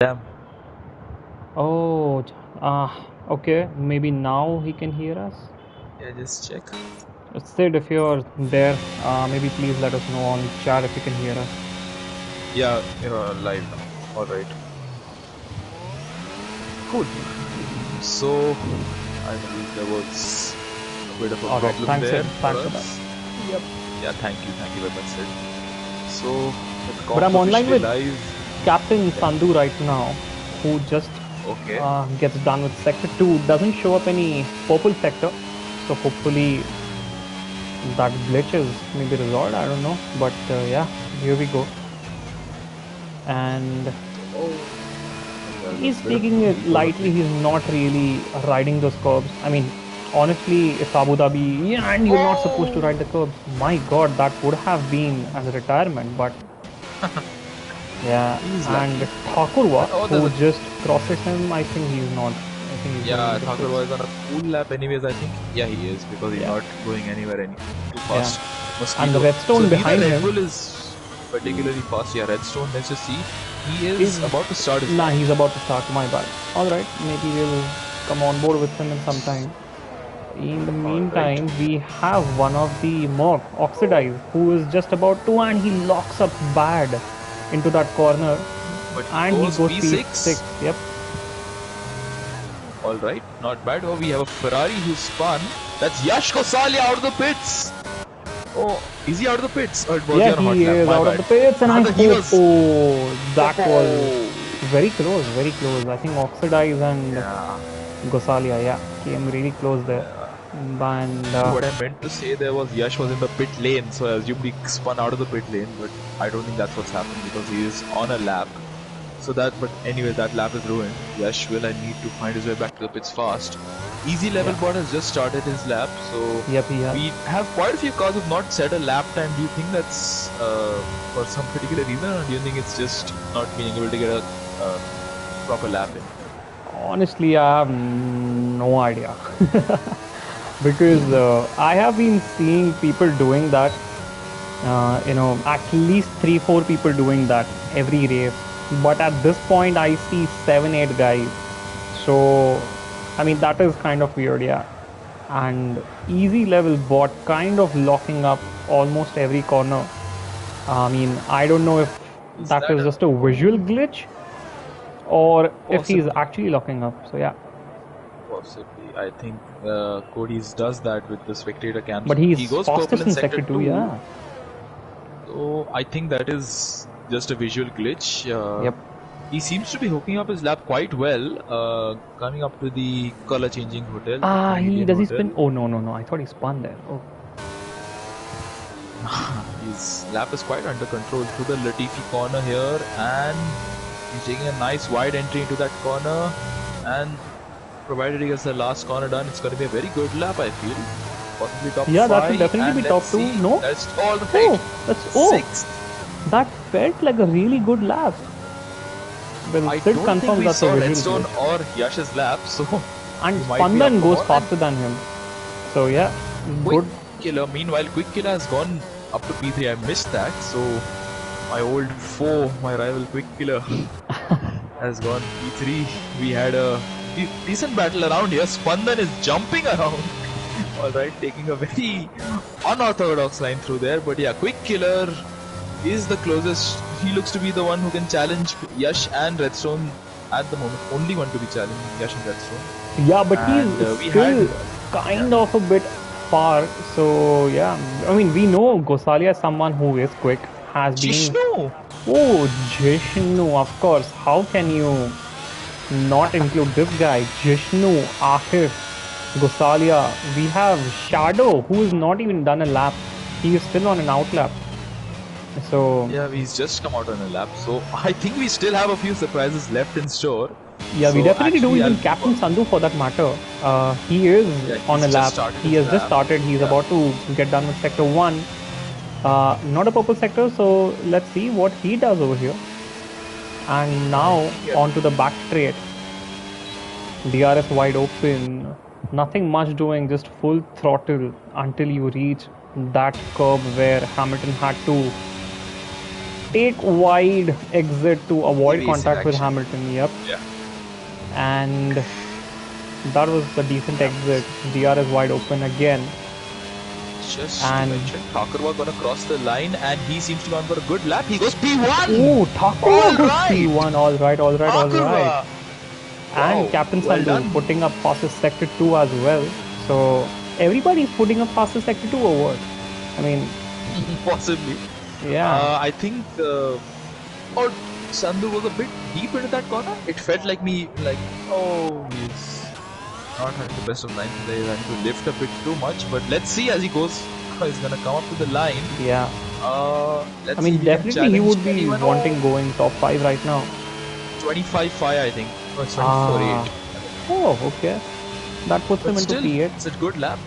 Damn. Oh, okay. Maybe now he can hear us. Yeah, just check. Sid, if you're there, maybe please let us know on chat if you can hear us. Yeah, you're live now. All right. Cool. So, I believe there was a bit of a All right. problem Thanks, there Sid. for Thanks for that. us. Yep. Yeah, thank you very much, Sid. So, the But comp's I'm online officially with live. Captain Yeah. Sandhu right now, who just Okay. gets done with Sector 2. Doesn't show up any purple sector. So hopefully that glitch is maybe resolved. I don't know. But yeah, here we go. And Oh, there's a he's bit of taking it lightly. developing. He's not really riding those curbs. I mean, honestly, it's Abu Dhabi, yeah, and you're not supposed to Oh! ride the curbs. My God, that would have been as a retirement. But yeah, He's and lucky. Thakurwa, But oh, there's who a just crosses him, I think he's not. I think he's going yeah. into Thakur six. was on a cool lap, anyways. I think. Yeah, he is because he's Yeah, not going anywhere too yeah, fast. and the Mosquito. So redstone neither behind Red him Bull is particularly fast. Yeah, Redstone. Let's just see. He is is. about to start his Nah, lap. he's about to start. My bad. All right, maybe we'll come on board with him in some time. In the All right. meantime, we have one of the Merc, Oxidize, who is just about to, and he locks up bad into that corner, But he and he goes goes P6. P6. Yep. All right. Not bad. Oh, we have a Ferrari who spun. That's Yash Kosalia out of the pits. Oh, is he out of the pits? Or was he Yeah, on a hot he lap? is My out of bad. the pits, and I Rather, he hope. was. Oh, that was Oh, very close, very close. I think Oxidize and yeah. Gosalia, yeah, came really close there. And Actually, what I meant to say there was Yash was in the pit lane, so I assumed he spun out of the pit lane, but I don't think that's what's happened because he is on a lap. So but anyway, that lap is ruined. Yash will I need to find his way back to the pits fast. Easy level yeah, bot has just started his lap, so yep, he has. we have quite a few cars who've not set a lap time. Do you think that's for some particular reason, or do you think it's just not being able to get a proper lap in? Honestly, I have no idea. Because I have been seeing people doing that. At least 3, 4 people doing that every race. But at this point, I see 7, 8 guys. So, I mean, that is kind of weird, yeah. And easy level bot kind of locking up almost every corner. I mean, I don't know if Is that that is a just a visual glitch or if he's possibly? actually locking up. So, yeah. Possibly. I think Cody's does that with the spectator cams. But He he's goes purple fastest in in sector Sector 2, 2, yeah. so I think that is just a visual glitch. Yep. He seems to be hooking up his lap quite well, coming up to the color changing hotel, the He Canadian does he hotel. spin? Oh, no, no, no. I thought he spun there. Oh. His lap is quite under control through the Latifi corner here, and he's taking a nice wide entry into that corner. And provided he gets the last corner done, it's going to be a very good lap, I feel. Possibly top Yeah, that should 5, definitely and be top let's 2. see. No? That's all right. Oh, that's. Oh, 6th. that felt like a really good lap. Well, I Sid don't think confirms we that's a saw visual Redstone glitch. or Yash's lap, so And he might be up Spandan for goes more. And faster than him. So, yeah, Quick good. Killer, meanwhile, Quick Killer has gone up to P3. I missed that, so my old foe, my rival Quick Killer, has gone P3. We had a decent battle around here. Spandan is jumping around. Alright, taking a very unorthodox line through there. But yeah, Quick Killer is the closest. He looks to be the one who can challenge Yash and Redstone at the moment. Only one to be challenging Yash and Redstone. Yeah, but And he's we had. still kind of a bit far. So, yeah, I mean, we know Gosalia is someone who is quick, has been. Jishnu! Oh, Jishnu, of course. How can you not include this guy? Jishnu, Akif, Gosalia. We have Shadow, who has not even done a lap. He is still on an out lap. So, Yeah, he's just come out on a lap. So I think we still have a few surprises left in store. yeah, we So definitely do. actually, Even Captain Sandhu, for that matter, he is yeah, on he's a just lap. started He his has just lap. started. He's Yeah. about to get done with Sector 1. Not a purple sector, so let's see what he does over here. And now on to the back straight. DRS wide open. Nothing much doing, just full throttle until you reach that curb where Hamilton had to take wide exit to avoid Racing contact with action. Hamilton. Yep. Yeah. And that was a decent exit. DR is wide open again. Just And to mention, Thakurwa gonna cross the line and he seems to be on for a good lap. He goes P1! oh, Thakurwa All goes right! P1. All right, all right, all right. Thakurwa! And Wow, Captain well Sandhu done. putting up fastest sector 2 as well. So everybody's putting up fastest sector 2 or what? I mean, Possibly. yeah. I think oh, Sandhu was a bit deep into that corner. It felt like he's not having the best of lines today. He's having to lift a bit too much. But let's see as he goes. He's gonna come up to the line. Yeah. Let's I see mean, if he can definitely he challenge would be anyone. wanting going top 5 right now. 25-5, I think. No, it's 24-8. Oh, okay. That puts But him into still, P8. it's a good lap.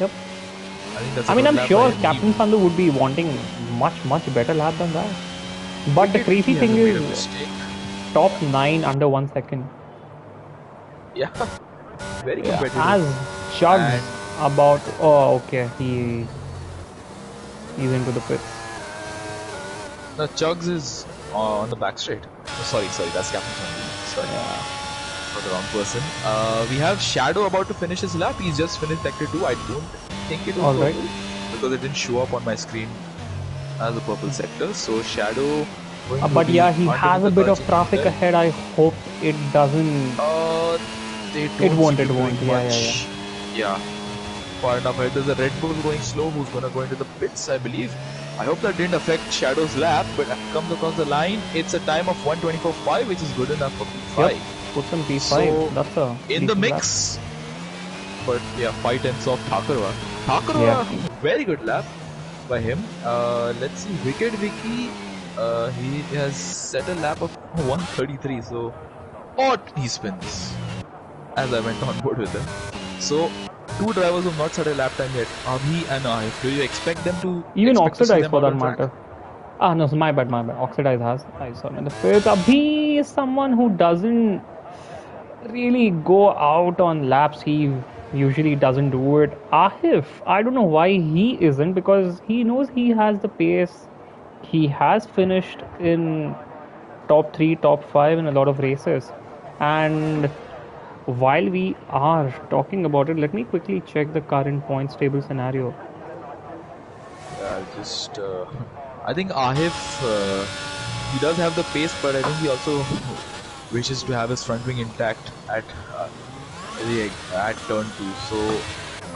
Yep. I think that's a I mean, good I'm lap sure by him. Captain Sandhu would be wanting much better lap than that. But the crazy He thing hasn't made a is, mistake. top 9 under 1 second. Yeah, very Yeah, competitive. as Chugs And about. Oh, okay. He's into the pits. no, Chugs is on the back straight. Oh, sorry, that's Captain Sandhu. Sorry, Yeah. for the wrong person. We have Shadow about to finish his lap. He's just finished sector 2. I don't think it was All right. purple because it didn't show up on my screen as a purple sector. So Shadow. going to But be yeah, he under has the a bit of Virgin traffic there. ahead. I hope it doesn't. They don't It won't, seem it to be won't. doing Yeah, much. Yeah. Far enough ahead. There's a Red Bull going slow who's gonna go into the pits, I believe. I hope that didn't affect Shadow's lap, but comes across the line. It's a time of 1:24.5, which is good enough for P5. Yep. Put some P5. So, That's a in the decent lap. mix. But yeah, 5/10 off Thakurwa. Thakurwa, Yeah. very good lap by him. Let's see, Wicked Vicky, he has set a lap of 1:33, so odd he spins as I went on board with him. So, two drivers who have not set a lap time yet, Abhi and Aif. Do you expect them to Even expect to see Oxidize them for out that on track? matter. Ah, no, so my bad. Oxidize has. I saw him in the pits. Abhi is someone who doesn't really go out on laps. He usually doesn't do it. Ahif, I don't know why he isn't, because he knows he has the pace. He has finished in top 3, top 5 in a lot of races. And while we are talking about it, let me quickly check the current points table scenario. Just, I think Ahif, he does have the pace, but I think he also wishes to have his front wing intact at turn 2. So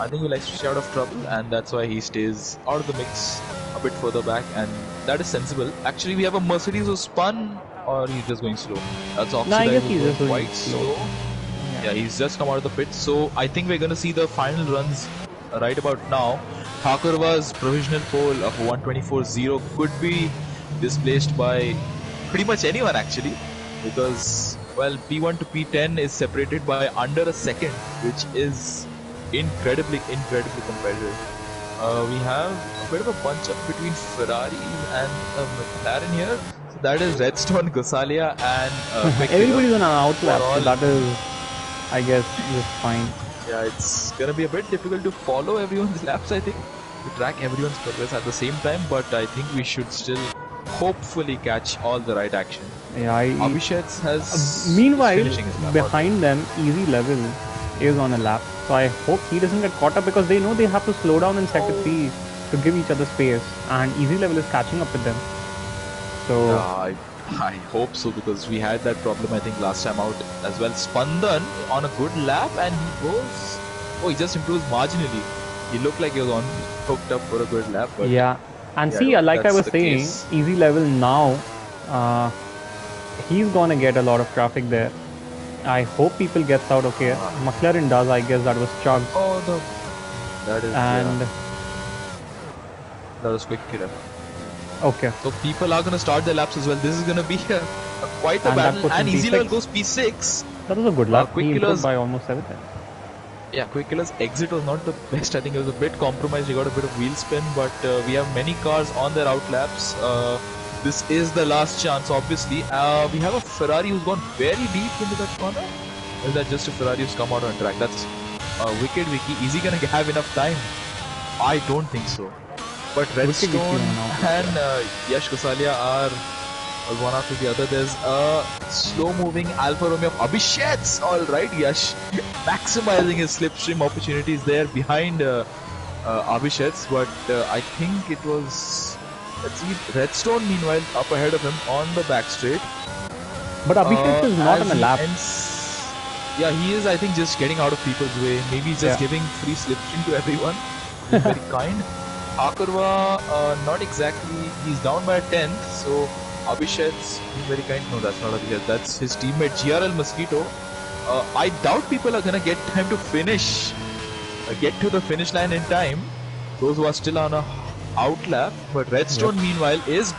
I think he likes to stay out of trouble, and that's why he stays out of the mix a bit further back, and that is sensible. Actually, we have a Mercedes who spun, or he's just going slow. That's Oxidize, No, I guess who's he's going just going quite slow. Yeah, he's just come out of the pit. So I think we're going to see the final runs right about now. Thakurwa's provisional pole of 124.0 could be displaced by pretty much anyone actually, because well, P1 to P10 is separated by under a second, which is incredibly competitive. We have a bit of a bunch up between Ferrari and McLaren here. So that is Redstone, Gosalia, and everybody's on an outlap, all, so that is, I guess, just fine. Yeah, it's gonna be a bit difficult to follow everyone's laps, I think, to track everyone's progress at the same time, but I think we should still hopefully catch all the right action. Yeah, Abhishek has meanwhile, finishing his lap behind them, Easy Level is on a lap. So I hope he doesn't get caught up, because they know they have to slow down in sector 3 to give each other space, and Easy Level is catching up with them. So I hope so, because we had that problem I think last time out as well. Spandan on a good lap, and he goes, he just improves marginally. He looked like he was hooked up for a good lap, but yeah, and yeah, see, like I was saying, case. Easy Level now, he's gonna get a lot of traffic there. I hope people gets out okay. McLaren does, I guess. That was Chugs. Oh no, that is that was quick killer. Okay. So people are gonna start their laps as well. This is gonna be quite a battle. And Easy Level goes P6. That was a good lap. Quick he Killer's by almost 7. Yeah, Quick Killer's exit was not the best. I think it was a bit compromised. He got a bit of wheel spin, but we have many cars on their out laps. This is the last chance, obviously. We have a Ferrari who's gone very deep into that corner. Or is that just a Ferrari who's come out on track? That's Wicked Vicky. Is he gonna have enough time? I don't think so. But Redstone now. and Yash Gosalia are one after the other. There's a slow-moving Alfa Romeo of Abhishek's. All right, Yash maximizing his slipstream opportunities there behind Abhishek's, but I think it was. Let's see, Redstone meanwhile up ahead of him on the back straight. But Abhishek is not on the lap. Yeah, he is, I think, just getting out of people's way. Maybe he's just giving free slipstream to everyone. He's very kind. Thakurva, not exactly. He's down by 10th, so Abhishek's being very kind. No, that's not Abhishek. That's his teammate GRL Mosquito. I doubt people are gonna get time to finish, get to the finish line in time. Those who are still on a out lap, but Redstone meanwhile has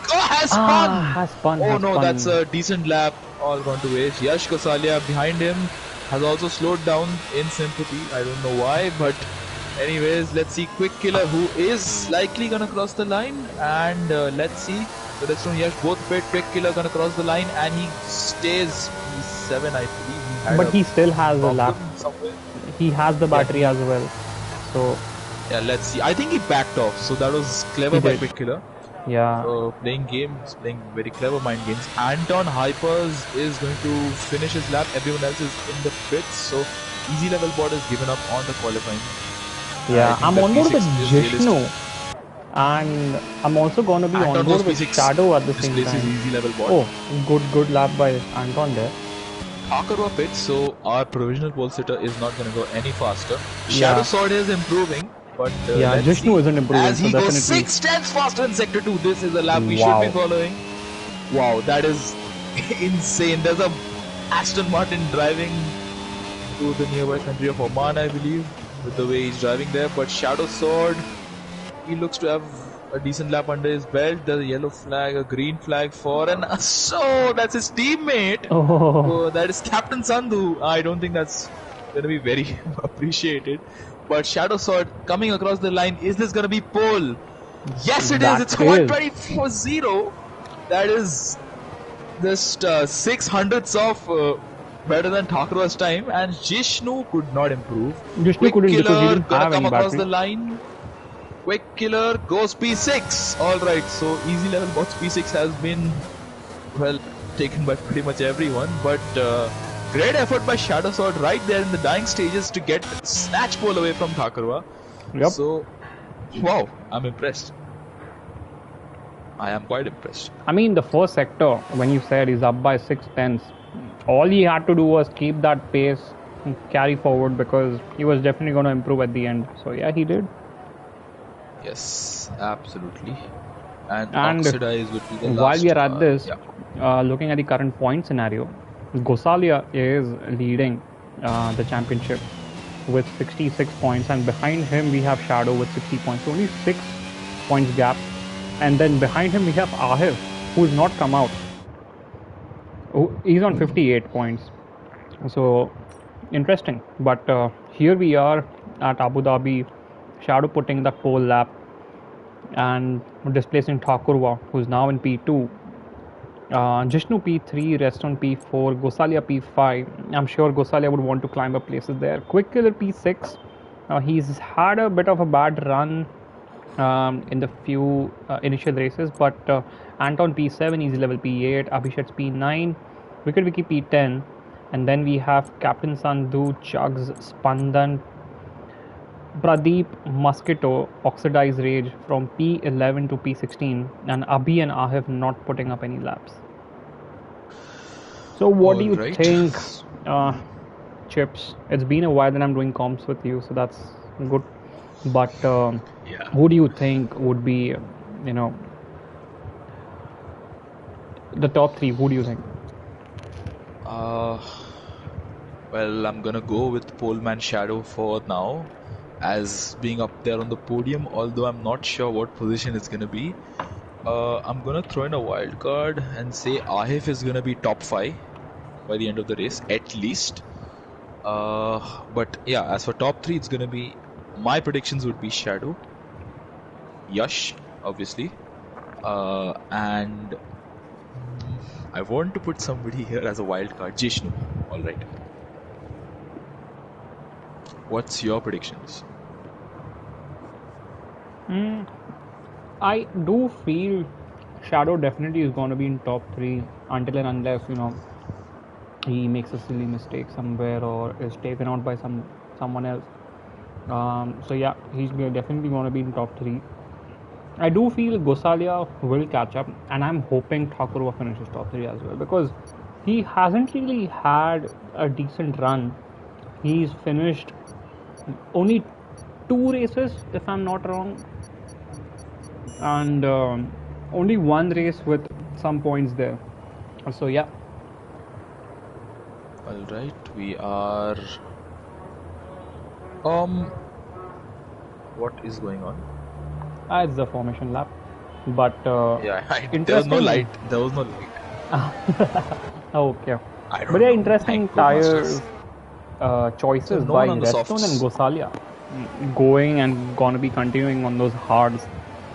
spun. Oh no, that's a decent lap. All gone to waste. Yash Gosalia behind him has also slowed down in sympathy. I don't know why, but anyways, let's see Quick Killer, who is likely gonna cross the line, and let's see. So Redstone, Yash both pit. Quick Killer gonna cross the line, and he stays P7, I believe. But he still has a lap. Somewhere. He has the battery as well. So yeah, let's see. I think he backed off, so that was clever by Quick Killer. Yeah. Playing games, playing very clever mind games. Anton Hypers is going to finish his lap. Everyone else is in the pits, so easy level board is given up on the qualifying. Yeah, I'm on board with Jishnu, and I'm also going to be on board with Shadow at the same time. Is easy level board. Oh, good lap by Anton there. Thakurva pits, so our provisional pole sitter is not going to go any faster. Shadow Sword is improving. But Jishnu isn't improving. As he goes 6/10 faster in Sector 2, this is a lap we should be following. Wow, that is insane. There's a Aston Martin driving to the nearby country of Oman, I believe, with the way he's driving there. But Shadow Sword, he looks to have a decent lap under his belt. There's a yellow flag, a green flag for an so that's his teammate. So that is Captain Sandhu. I don't think that's going to be very appreciated. But Shadow Sword coming across the line. Is this going to be pole? Yes, it is. It's 124.0. That is just 600ths of better than Thakurva's time. And Jishnu could not improve. Jishnu couldn't because he didn't have come any across battery. the line. Quick Killer goes P6. Alright, so easy level box P6 has been, well, taken by pretty much everyone. But great effort by Shadow Sword right there in the dying stages to get snatch pole away from Thakurva. Yep. So, wow, I'm impressed. I am quite impressed. I mean, the first sector, when you said he's up by 6/10, all he had to do was keep that pace and carry forward because he was definitely going to improve at the end. So yeah, he did. Yes, absolutely. And Oxidize would be the last. While we are at this, looking at the current point scenario, Gosalia is leading the championship with 66 points, and behind him we have Shadow with 60 points, only 6 points gap. And then behind him we have Ahif, who's not come out. He's on 58 points. So interesting. But here we are at Abu Dhabi, Shadow putting the pole lap and displacing Thakurva, who's now in P2. Jishnu P3, Redstone P4, Gosalia P5. I'm sure Gosalia would want to climb up places there. Quick Killer P6. He's had a bit of a bad run in the few initial races, but Anton P7, easy level P8, Abhishek's P9, Wicked Wiki P10, and then we have Captain Sandhu, Chugs, Spandan, Pradeep, Mosquito, Oxidize Rage from P11 to P16, and Abhi and Ahif not putting up any laps. So what do you think, Chips? It's been a while that I'm doing comps with you, so that's good. But who do you think would be, the top 3? Who do you think? Well, I'm gonna go with Poleman Shadow for now, as being up there on the podium, although I'm not sure what position it's gonna be. I'm gonna throw in a wild card and say Ahif is gonna be top 5 by the end of the race, at least. But yeah, as for top 3, it's gonna be, my predictions would be Shadow, Yash, obviously, and I want to put somebody here as a wild card, Jishnu. Alright. What's your predictions? I do feel Shadow definitely is going to be in top 3 until and unless, you know, he makes a silly mistake somewhere or is taken out by someone else. So yeah, he's definitely going to be in top 3. I do feel Gosalia will catch up, and I'm hoping Thakurova finishes top 3 as well, because he hasn't really had a decent run. He's finished only 2 races, if I'm not wrong, and only 1 race with some points there. So yeah. All right, we are. What is going on? It's the formation lap, but Yeah, there was no light. There was no light. Okay, I don't but yeah, know. interesting My tires choices So no by one on the Redstone softs. and Gosalia, going and gonna be continuing on those hards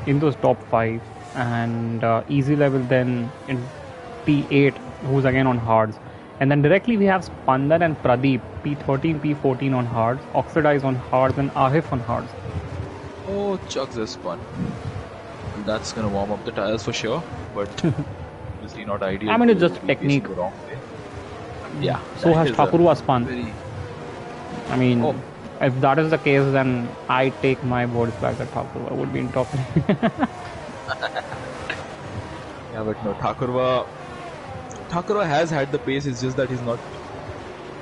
in those top 5, and easy level then in P8, who's again on hards. And then directly we have Spandan and Pradeep, P13, P14 on hards, Oxidize on hards, and Ahif on hards. Oh, chucks this one. That's gonna warm up the tires for sure, but obviously not ideal. I mean, it's to just be technique. facing the wrong way. Yeah. So has Thakurova spun. Very... I mean, if that is the case, then I take my words back that Thakurova would be in top 3. Yeah, but no, Thakurova has had the pace. It's just that he's not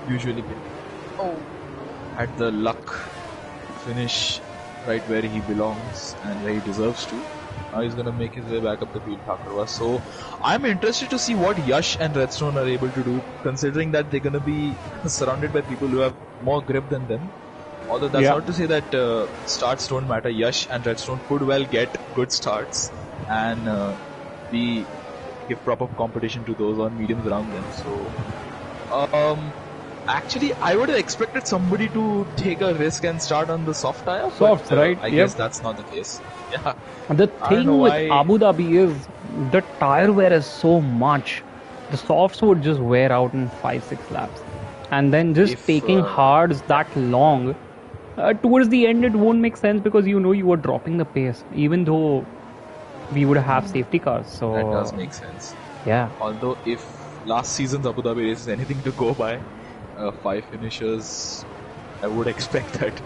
usually been. Had the luck to finish right where he belongs and where he deserves to. Now he's gonna make his way back up the field, Thakurova. So I'm interested to see what Yash and Redstone are able to do, considering that they're gonna be surrounded by people who have more grip than them. Although that's not to say that starts don't matter. Yash and Redstone could well get good starts and give proper competition to those on mediums around them. So actually, I would have expected somebody to take a risk and start on the soft tire. Softs, right? I guess that's not the case. Yeah. The thing with Abu Dhabi is the tire wear is so much. The softs would just wear out in 5-6 laps. And then just taking hards that long, towards the end it won't make sense because you know you are dropping the pace, even though we would have safety cars. So that does make sense. Yeah. Although if last season's Abu Dhabi race is anything to go by, 5 finishers, I would expect that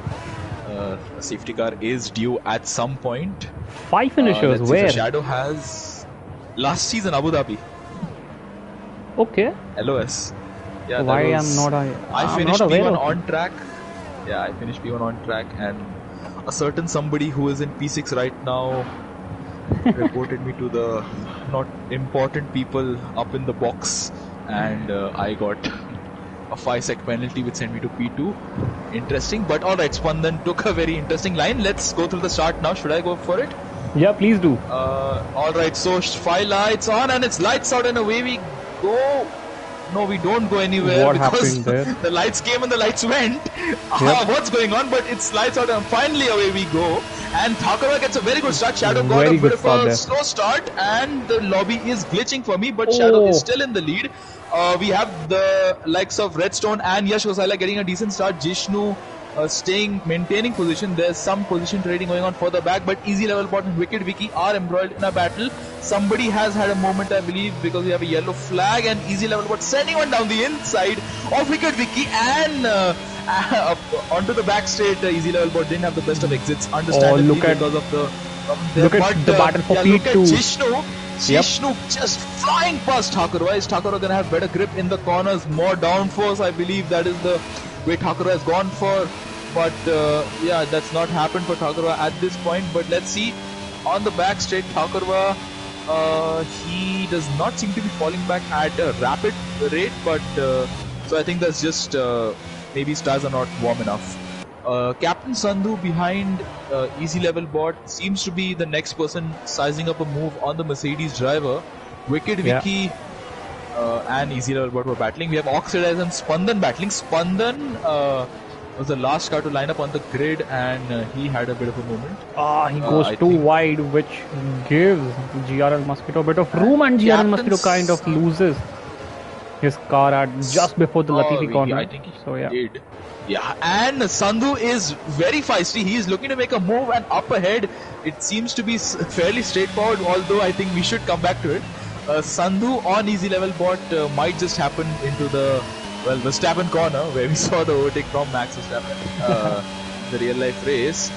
a safety car is due at some point. 5 finishers, where? So Shadow has last season Abu Dhabi. Okay. LOS. Yeah, why I'm not I finished P1 on track. Yeah, I finished P1 on track, and a certain somebody who is in P6 right now reported me to the not important people up in the box, and I got a 5-sec penalty which sent me to P2. Interesting, but alright, Spandan took a very interesting line. Let's go through the start now. Should I go for it? Yeah, please do. Alright, so 5 lights on and it's lights out and away we go. No, we don't go anywhere. What happened there? The lights came and the lights went. What's going on? But it's lights out and finally away we go. And Thakurova gets a very good start. Shadow got a bit of a slow start and the lobby is glitching for me, but Shadow is still in the lead. We have the likes of Redstone and Yash Gosalia getting a decent start. Jishnu maintaining position. There's some position trading going on further back, but Easy Level Bot and Wicked Vicky are embroiled in a battle. Somebody has had a moment, I believe, because we have a yellow flag and Easy Level Bot sending one down the inside of Wicked Vicky and onto the back straight. Easy Level Bot didn't have the best of exits, understandably, because of the look at the battle for P2. Look at Jishnu just flying past Thakurova. Is Thakurova gonna have better grip in the corners, more downforce? I believe that is the way Thakurova has gone for, but yeah, that's not happened for Thakurova at this point. But let's see on the back straight. Thakurova, he does not seem to be falling back at a rapid rate, but so I think that's just maybe his tires are not warm enough. Captain Sandhu behind Easy Level Bot seems to be the next person sizing up a move on the Mercedes driver. Wicked Vicky and Easy Level Bot were battling. We have Oxidize and Spandan battling. Spandan was the last car to line up on the grid, and he had a bit of a moment. He goes too wide, which gives GRL Mosquito a bit of room, and GRL Mosquito kind of loses his car at just before the Latifi corner. I think he so yeah. did. Yeah, and Sandhu is very feisty. He is looking to make a move, and up ahead, it seems to be fairly straightforward, although I think we should come back to it. Sandhu on easy level bot might just happen into the Verstappen corner, where we saw the overtake from Max Verstappen, the real life race.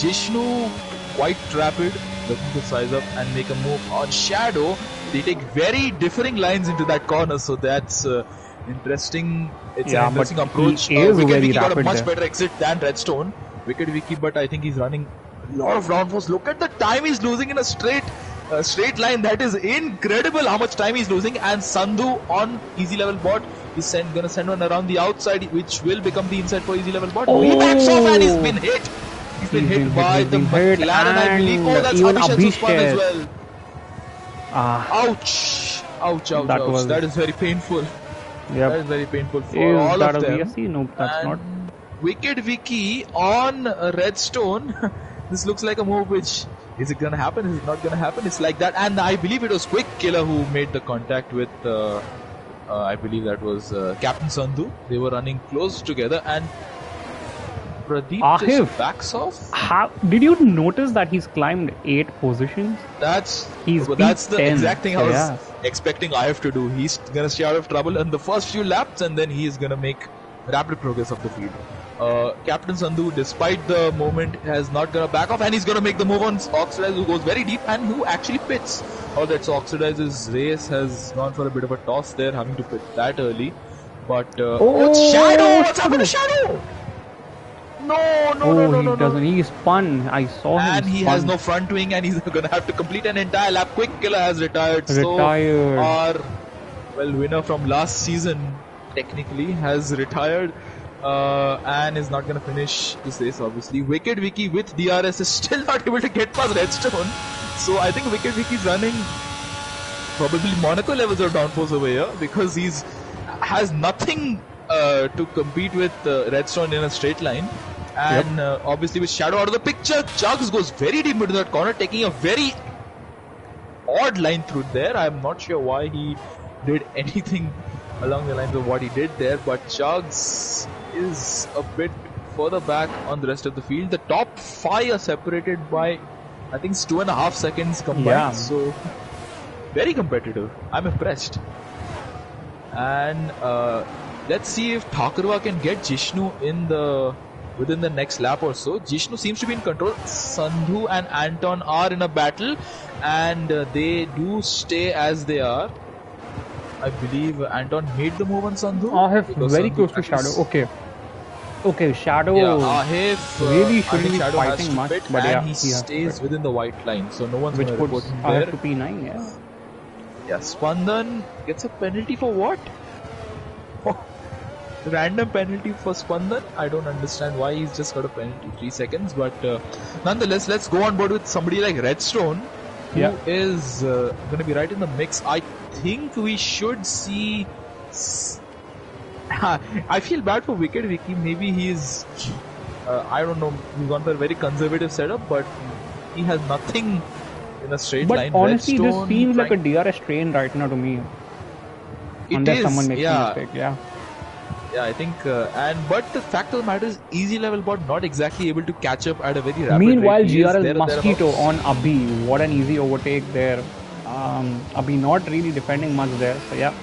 Jishnu quite rapid, looking to size up and make a move on Shadow. They take very differing lines into that corner, so that's interesting. It's an interesting approach. Wicked Vicky got a much better exit than Redstone. Wicked Vicky, but I think he's running a lot of downforce. Look at the time he's losing in a straight line. That is incredible how much time he's losing. And Sandhu on easy level bot is gonna send one around the outside, which will become the inside for easy level bot. He backs off and he's been hit. He's been hit by the McLaren, I believe. Oh, that's Abhishek's spun as well. Ouch! That is very painful. Yep. That is very painful for all of them. VSC? No, that's not. Wicked Vicky on Redstone. This looks like a move which, is it gonna happen? Is it not gonna happen? It's like that. And I believe it was Quick Killer who made the contact with, I believe that was Captain Sandhu. They were running close together, and Pradeep just backs off. Did you notice that he's climbed 8 positions? That's the 10. Exact thing I was expecting Ahif to do. He's gonna stay out of trouble in the first few laps, and then he is gonna make rapid progress of the field. Captain Sandhu, despite the moment, has not gonna back off, and he's gonna make the move on Oxidize, who goes very deep and who actually pits. Alright, so Oxidize's race has gone for a bit of a toss there, having to pit that early. But it's Shadow! What's happened to Shadow? No, he doesn't. He spun. I saw him. And he has no front wing, and he's gonna have to complete an entire lap. Quick Killer has retired. So our winner from last season technically has retired and is not gonna finish this race. Obviously, Wicked Vicky with DRS is still not able to get past Redstone. So I think Wicked Vicky's running probably Monaco levels of downforce over here, because has nothing to compete with Redstone in a straight line. And obviously with Shadow out of the picture, Chugs goes very deep into that corner, taking a very odd line through there. I'm not sure why he did anything along the lines of what he did there, but Chugs is a bit further back on the rest of the field. The top 5 are separated by, I think it's 2.5 seconds combined. So very competitive. I'm impressed. And let's see if Thakurva can get Jishnu within the next lap or so. Jishnu seems to be in control. Sandhu and Anton are in a battle, and they do stay as they are. I believe Anton made the move on Sandhu. Ahif very close to Shadow. Okay, Shadow really shouldn't be fighting much, but he stays within the white line, so no one's going to report him there. Ahif to P9, Yeah, Spandan gets a penalty for what? Random penalty for Spandan. I don't understand why he's just got a penalty, 3 seconds, but nonetheless, let's go on board with somebody like Redstone, who is going to be right in the mix. I think we should see. I feel bad for Wicked Vicky. Maybe he's, I don't know, he's gone for a very conservative setup, but he has nothing in a straight line. But honestly, Redstone, this seems like a DRS train right now to me. Unless someone makes a mistake, Yeah, I think, but the fact of the matter is, easy level bot not exactly able to catch up at a very rapid Meanwhile, rate. GRL Mosquito on Abhi, what an easy overtake there. Abhi not really defending much there, so yeah.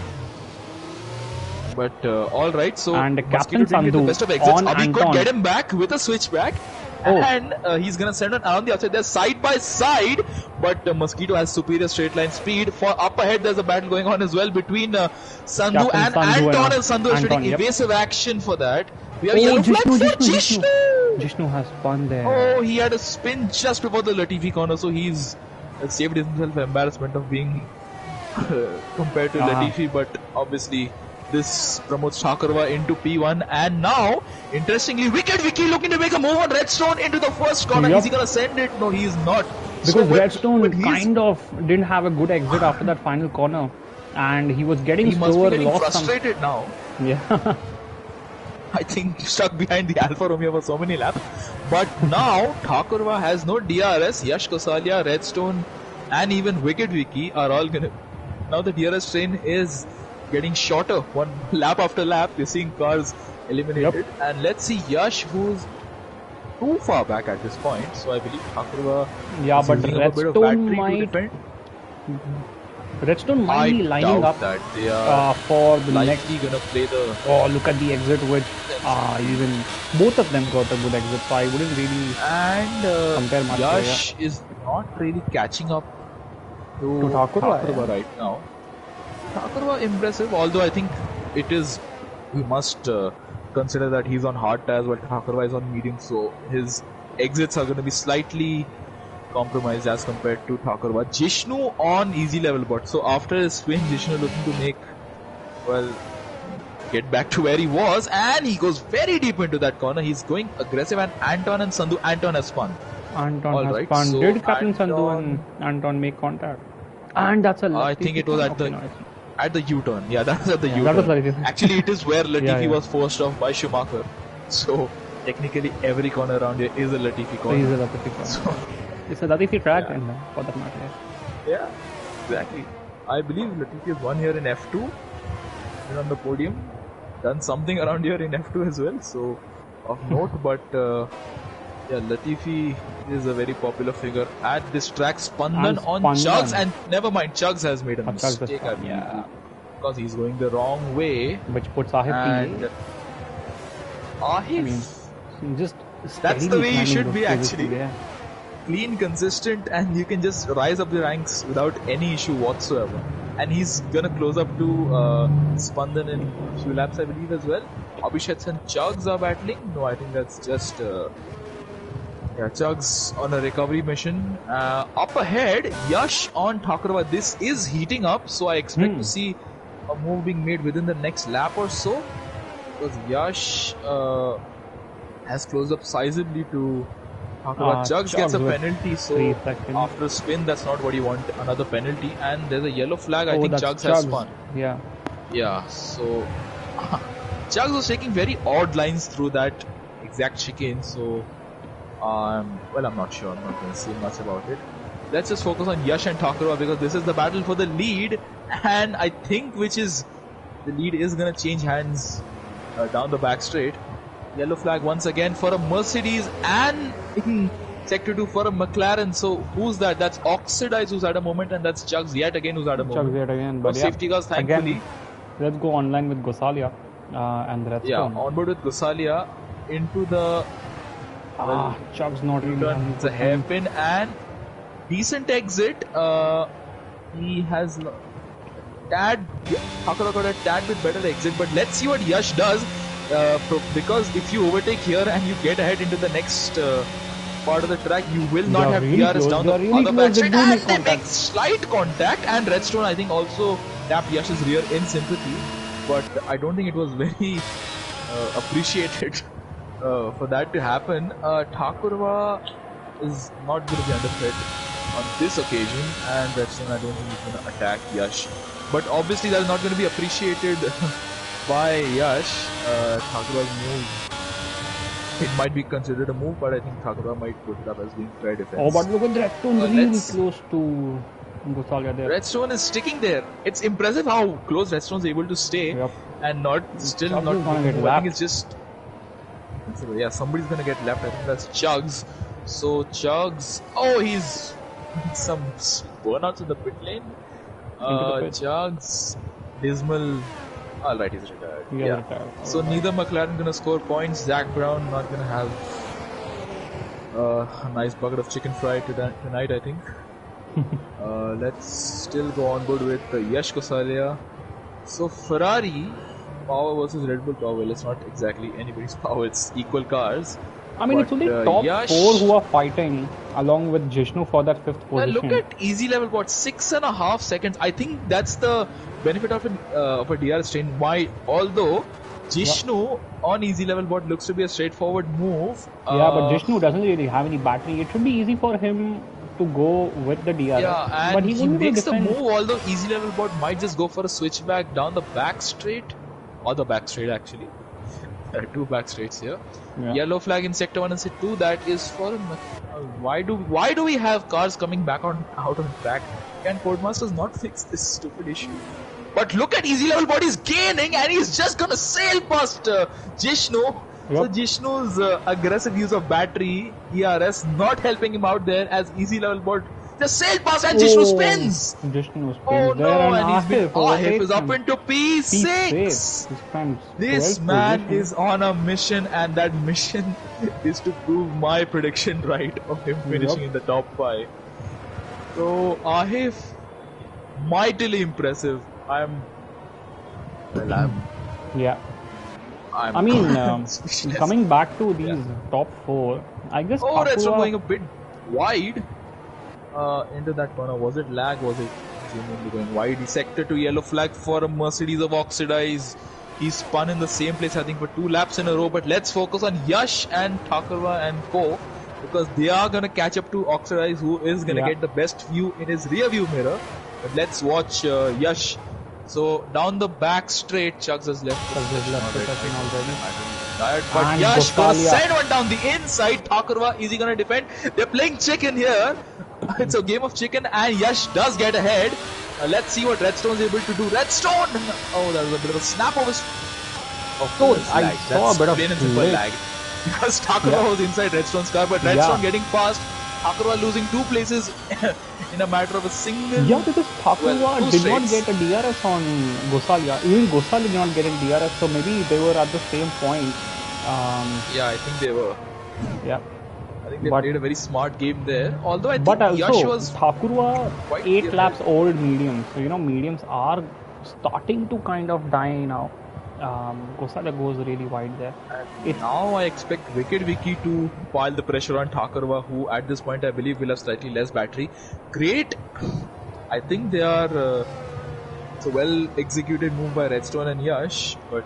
But alright, so and Captain Sandhu the best of exits. on Abhi Anton could get him back with a switchback. And he's gonna send it around the outside. They're side by side, but Mosquito has superior straight line speed. For up ahead, there's a battle going on as well between Sandhu and Anton. And Sandhu is shooting evasive action for that. We have yellow flag for Jishnu. Jishnu has spun there. Oh, he had a spin just before the Latifi corner, so he's saved himself embarrassment of being compared to Latifi, but obviously this promotes Thakurva into P1, and now, interestingly, Wicked Vicky looking to make a move on Redstone into the first corner. Is he gonna send it? No, he is not. Because Redstone kind of didn't have a good exit after that final corner, and he was getting slower. He must be getting frustrated now. Yeah. I think stuck behind the Alfa Romeo for so many laps. But now, Thakurva has no DRS. Yash Kosalia, Redstone, and even Wicked Vicky are all gonna. Now the DRS train is getting shorter one lap after lap. We're seeing cars eliminated. And let's see Yash, who's too far back at this point. So I believe Thakurva Yeah, is but using up a bit of Redstone battery might... to defend. Redstone might be lining up that they are for the next... gonna play the... Oh, look at the exit, which even both of them got a good exit, so I wouldn't really compare much. Yash is not really catching up to Thakurva right now. Thakurva impressive, although I think it is... We must consider that he's on hard tires while Thakurva is on medium, so his exits are going to be slightly compromised as compared to Thakurva. Jishnu on easy level bot. So after his swing, Jishnu looking to make, well, get back to where he was, and he goes very deep into that corner. He's going aggressive, and Anton and Sandhu. Anton has spun. Anton has spun. So did Captain Sandhu and Anton make contact? And that's a... I think it was at the U-turn. Yeah, that's at the U-turn. Actually, it is where Latifi was forced off by Schumacher. So technically, every corner around here is a Latifi corner. So, it's a Latifi track, and for that matter. Yeah, exactly. I believe Latifi has won here in F2, been on the podium, done something around here in F2 as well. So of note, but yeah, Latifi is a very popular figure at this track. Spandan on Chugs, and never mind, Chugs has made a mistake. Because he's going the wrong way, which puts Ahif and just that's the way you should be actually. Clean, consistent, and you can just rise up the ranks without any issue whatsoever. And he's gonna close up to Spandan in a few laps, I believe, as well. Abhishek and Chugs are battling. No, I think that's just Chugs on a recovery mission. Up ahead, Yash on Thakurva. This is heating up, so I expect to see a move being made within the next lap or so, because Yash has closed up sizably to Thakurva. Chugs gets a penalty, so after a spin, that's not what you want, another penalty, and there's a yellow flag. I think Chugs has spun. Yeah, so Chugs was taking very odd lines through that exact chicane, so well, I'm not sure, I'm not going to say much about it. Let's just focus on Yash and Thakurva, because this is the battle for the lead, and I think the lead is going to change hands down the back straight. Yellow flag once again for a Mercedes, and in Sector 2 for a McLaren. So who's that? That's Oxidize who's at a moment, and that's Chugs yet again who's at a moment. Chugs yet again, but safety cars, thankfully. Again, let's go online with Gosalia and Redstone. Yeah, on board with Gosalia into the... Chugs not really. It's a hairpin and decent exit. He has Thakurva got a tad bit better exit, but let's see what Yash does. Because if you overtake here and you get ahead into the next part of the track, you will not have DRS down the other back straight, and they make slight contact, and Redstone I think also tapped Yash's rear in sympathy, but I don't think it was very appreciated for that to happen. Thakurva is not going to be underfed on this occasion, and Redstone I don't think he's going to attack Yash, but obviously that is not going to be appreciated by Yash. Thakurva's move, it might be considered a move, but I think Thakurva might put it up as being fair defense. Oh, but look at Redstone really close to Gosalia there. Redstone is sticking there. It's impressive how close Redstone is able to stay and not moving. It's just... Yeah, somebody's gonna get left. I think that's Chugs. So Chugs... Oh, he's some burnouts in the pit lane. Chugs, dismal... Alright, he's retired. Retired. So neither McLaren gonna score points. Zach Brown not gonna have a nice bucket of chicken fry tonight, I think. Let's still go on board with Yash Gosalia. So Ferrari power versus Red Bull power. Well, it's not exactly anybody's power. It's equal cars. I mean, it's only top Yash, 4 who are fighting along with Jishnu for that 5th position. Look at easy level bot, 6.5 seconds. I think that's the benefit of a DRS train. Why? Although Jishnu on easy level bot looks to be a straightforward move. But Jishnu doesn't really have any battery. It should be easy for him to go with the DRS. Yeah, and but he makes the move, although easy level bot might just go for a switchback down the back straight. Or the back straight actually. There are 2 back straights here. Yellow flag in sector 1 and sector 2. That is for why do we have cars coming back out on track? Can Codemasters not fix this stupid issue? But look at easy level bodies gaining, and he's just gonna sail past Jishnu. So Jishnu's aggressive use of battery, ERS, not helping him out there as easy level bot just sailed past and Jishnu spins. Jishnu spins. Oh there no, and Ahif is up into P6. This man is on a mission, and that mission is to prove my prediction right of him finishing in the top 5. So Ahif, mightily impressive. I mean, coming back to these top 4, I guess. Oh, Redstone going a bit wide into that corner. Was it lag? Was it genuinely going wide? He sector to yellow flag for a Mercedes of Oxidize. He spun in the same place, I think, for 2 laps in a row. But let's focus on Yash and Thakurva and Co, because they are gonna catch up to Oxidize, who is gonna get the best view in his rear view mirror. But let's watch Yash. So down the back straight, Chugs has left. But Yash gonna send one down the inside. Thakurva, is he gonna defend? They're playing chicken here. It's a game of chicken, and Yash does get ahead. Let's see what Redstone is able to do. Redstone! Oh, that was a bit of a snap over. Of course, I saw a bit of plain and simple lag. Because Thakurva was inside Redstone's car, but Redstone getting past. Thakurva losing 2 places in a matter of a single. Yeah, because Thakurva did not get a DRS on Gosalia. Even Gosalia did not get a DRS, so maybe they were at the same point. Yeah, I think they were. Yeah. I think they played a very smart game there. Although I think Yash was Thakurva 8 laps old mediums. So, mediums are starting to kind of die now. Gosalia goes really wide there. Now I expect Wicked Vicky to pile the pressure on Thakurva, who at this point I believe will have slightly less battery. Great. I think they are. It's a well executed move by Redstone and Yash, but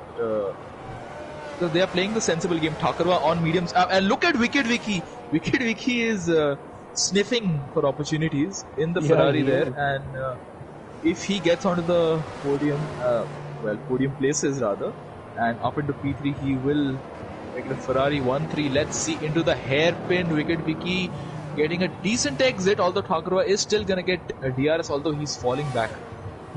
so they are playing the sensible game. Thakurva on mediums, and look at Wicked Vicky. Wicked Vicky is sniffing for opportunities in the Ferrari there, and if he gets onto the podium. Podium places rather, and up into P3 he will make the Ferrari 1-3. Let's see into the hairpin. Wicked Vicky getting a decent exit, although Thakurva is still gonna get a DRS, although he's falling back.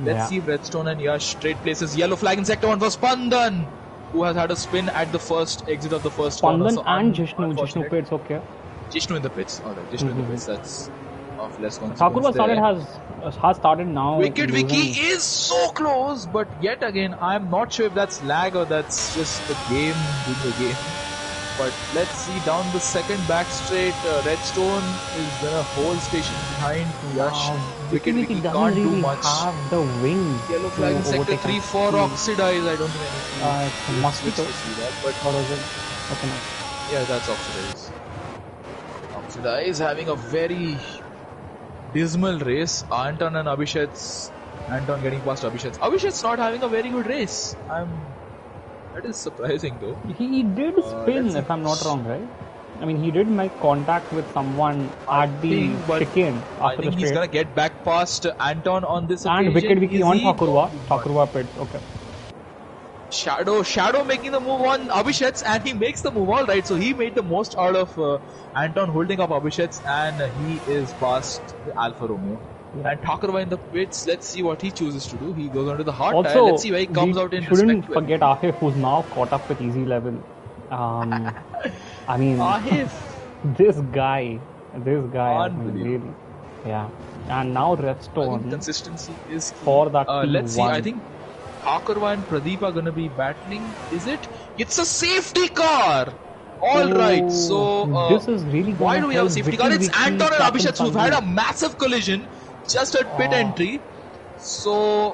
Let's see Redstone and Yash trade places. Yellow flag in sector 1 for Spandan, who has had a spin at the first exit of the first corner. Spandan and Jishnu pits, okay. Jishnu in the pits, alright. Jishnu in the pits, that's of less consequence. Thakurva has started now. Wicked Vicky is so close, but yet again, I'm not sure if that's lag or that's just the game doing the game. But let's see down the second back straight. Redstone is gonna hold station behind Yash. Wicked Vicky can't do much. Have the wings. Yellow flag in sector 3 for Oxidize. I don't think anything. Mosquito. See that, but or is it? Okay, no. Yeah, that's Oxidize. Oxidize having a very dismal race. Anton and Abhishek's. Anton getting past Abhishek's. Abhishek's not having a very good race. That is surprising though. He did spin, if I'm not wrong, right? I mean, he did make contact with someone at the chicane. I think he's gonna get back past Anton on this occasion. And Wicked Vicky on Thakurva. Thakurva pits, okay. Shadow making the move on Abhishek's, and he makes the move alright. So he made the most out of Anton holding up Abhishek's, and he is past the Alfa Romeo. Yeah. And Thakurva in the pits, let's see what he chooses to do. He goes onto the hard tire. Let's see where he comes out in respect. Shouldn't forget Ahif, who's now caught up with easy level. I mean, Ahif. this guy, I mean, really, yeah. And now Redstone. Consistency is key. For that let's see. I think Thakurva and Pradeep are going to be battling. Is it? It's a safety car. All right. So this is really. Why do we have a safety car? It's Anton and Abhishek who've had a massive collision just at pit entry. So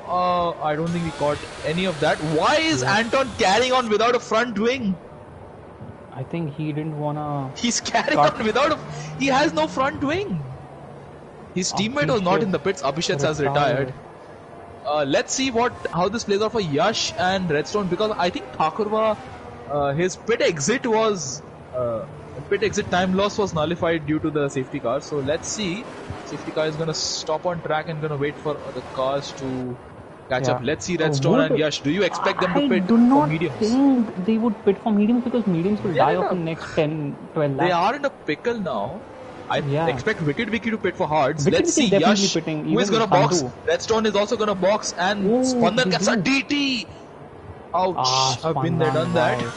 I don't think we caught any of that. Why is Anton carrying on without a front wing? I think he didn't wanna. He's carrying on without a. He has no front wing. His teammate was not in the pits. Abhishek has retired. Let's see how this plays out for Yash and Redstone, because I think Thakurva, his pit exit time loss was nullified due to the safety car. So let's see. Safety car is gonna stop on track and gonna wait for the cars to catch up. Let's see Redstone and Yash. Do you expect them to pit for mediums? I think they would pit for mediums, because mediums will die off in the next 10, 12 laps. They are in a pickle now. I Yeah. expect Wicked Wiki to pit for hards. Wicked Let's Wiki see is definitely Yash, pitting, who is even gonna box. Santu. Redstone is also gonna box, and Oh, Spandan they gets a do. DT. Ouch! I've been there, Spandan, done that. wow.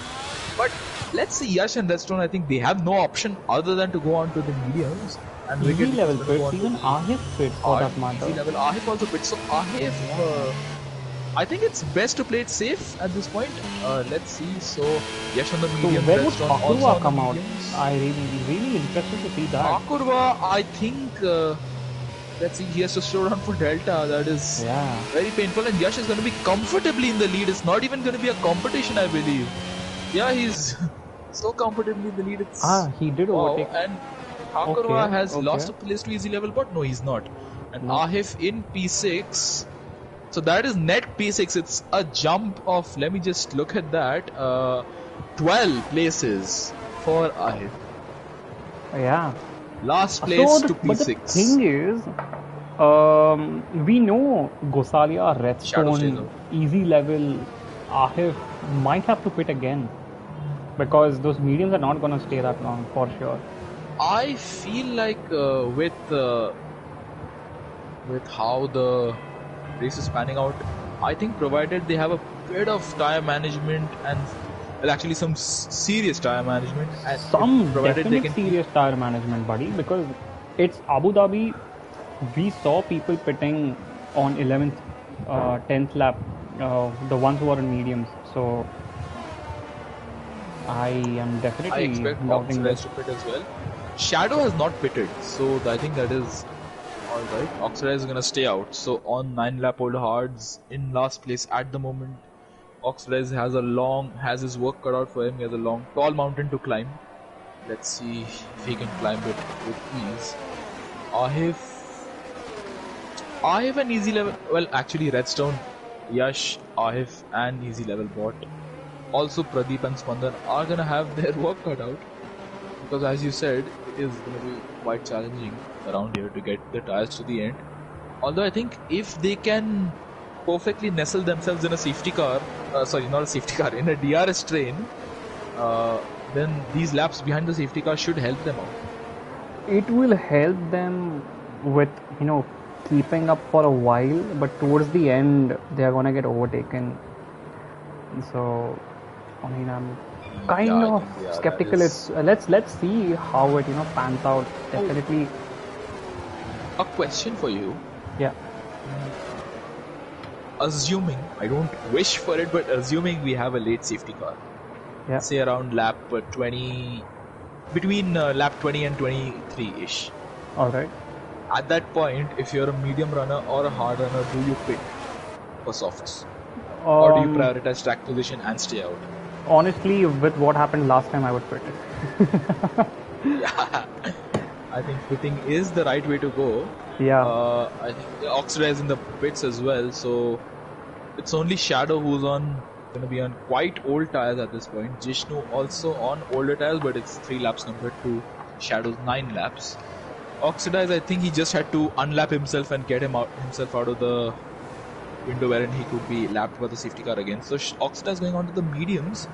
But let's see Yash and Redstone. I think they have no option other than to go on to the mediums. And Easy Wicked Wiki is level gonna go pits, on to even the Ahif pits for hard, that matter. easy level. Ahif also pits. So Ahif, I think it's best to play it safe at this point. Let's see. So Yash on the So medium, where would Redstone also Akurva on the come out? mediums. I really interested to see that. Akurva, I think. Let's see, he has to slow down for Delta. That is Yeah. very painful. And Yash is going to be comfortably in the lead. It's not even going to be a competition, I believe. Yeah, he's so comfortably in the lead. It's He did wow. overtake. And Akurva has Okay. lost a place to easy level bot. No, he's not. And No. Ahif in P6. So that is net P6. It's a jump of, let me just look at that, 12 places for Ahif. Yeah. Last place to But the P6. thing is, we know Gosalia, Shadow stays Redstone, out. easy level, Ahif might have to quit again. Because those mediums are not going to stay that long, for sure. I feel like with how the race is panning out, I think provided they have a bit of tire management and well, actually some serious tire management, and Some provided they definite can serious tire management, buddy, because it's Abu Dhabi. We saw people pitting on 11th, 10th lap, the ones who are in mediums. So I am I definitely expect doubting Oxrez this. to pit as well. Shadow has not pitted, so I think that is alright. Oxrez is gonna stay out. So on 9 lap old hards in last place at the moment. Oxrez has his work cut out for him. He has a long, tall mountain to climb. Let's see if he can climb it with ease. Ahif and easy level. Well, actually, Redstone, Yash, Ahif, and easy level bot. Also, Pradeep and Spandan are gonna have their work cut out because, as you said, it is gonna be quite challenging around here to get the tires to the end. Although I think if they can perfectly nestle themselves in a safety car, sorry, not a safety car, in a DRS train, then these laps behind the safety car should help them out. It will help them with, keeping up for a while, but towards the end, they are going to get overtaken. So, I mean, I'm kind of skeptical. It's let's see how it pans out. Definitely. A question for you. Yeah. Assuming, I don't wish for it, but assuming we have a late safety car, Yeah. say around lap 20, between lap 20 and 23-ish. All right. At that point, if you're a medium runner or a hard runner, do you pit for softs? Or do you prioritize track position and stay out? Honestly, with what happened last time, I would pit it. Yeah, I think pitting is the right way to go. Yeah. I think Oxrez is in the pits as well, so it's only Shadow who's going to be on quite old tires at this point. Jishnu also on older tires, but it's 3 laps compared to Shadow's 9 laps. Oxidize, I think he just had to unlap himself and get himself out of the window wherein he could be lapped by the safety car again. So Oxidize going on to the mediums.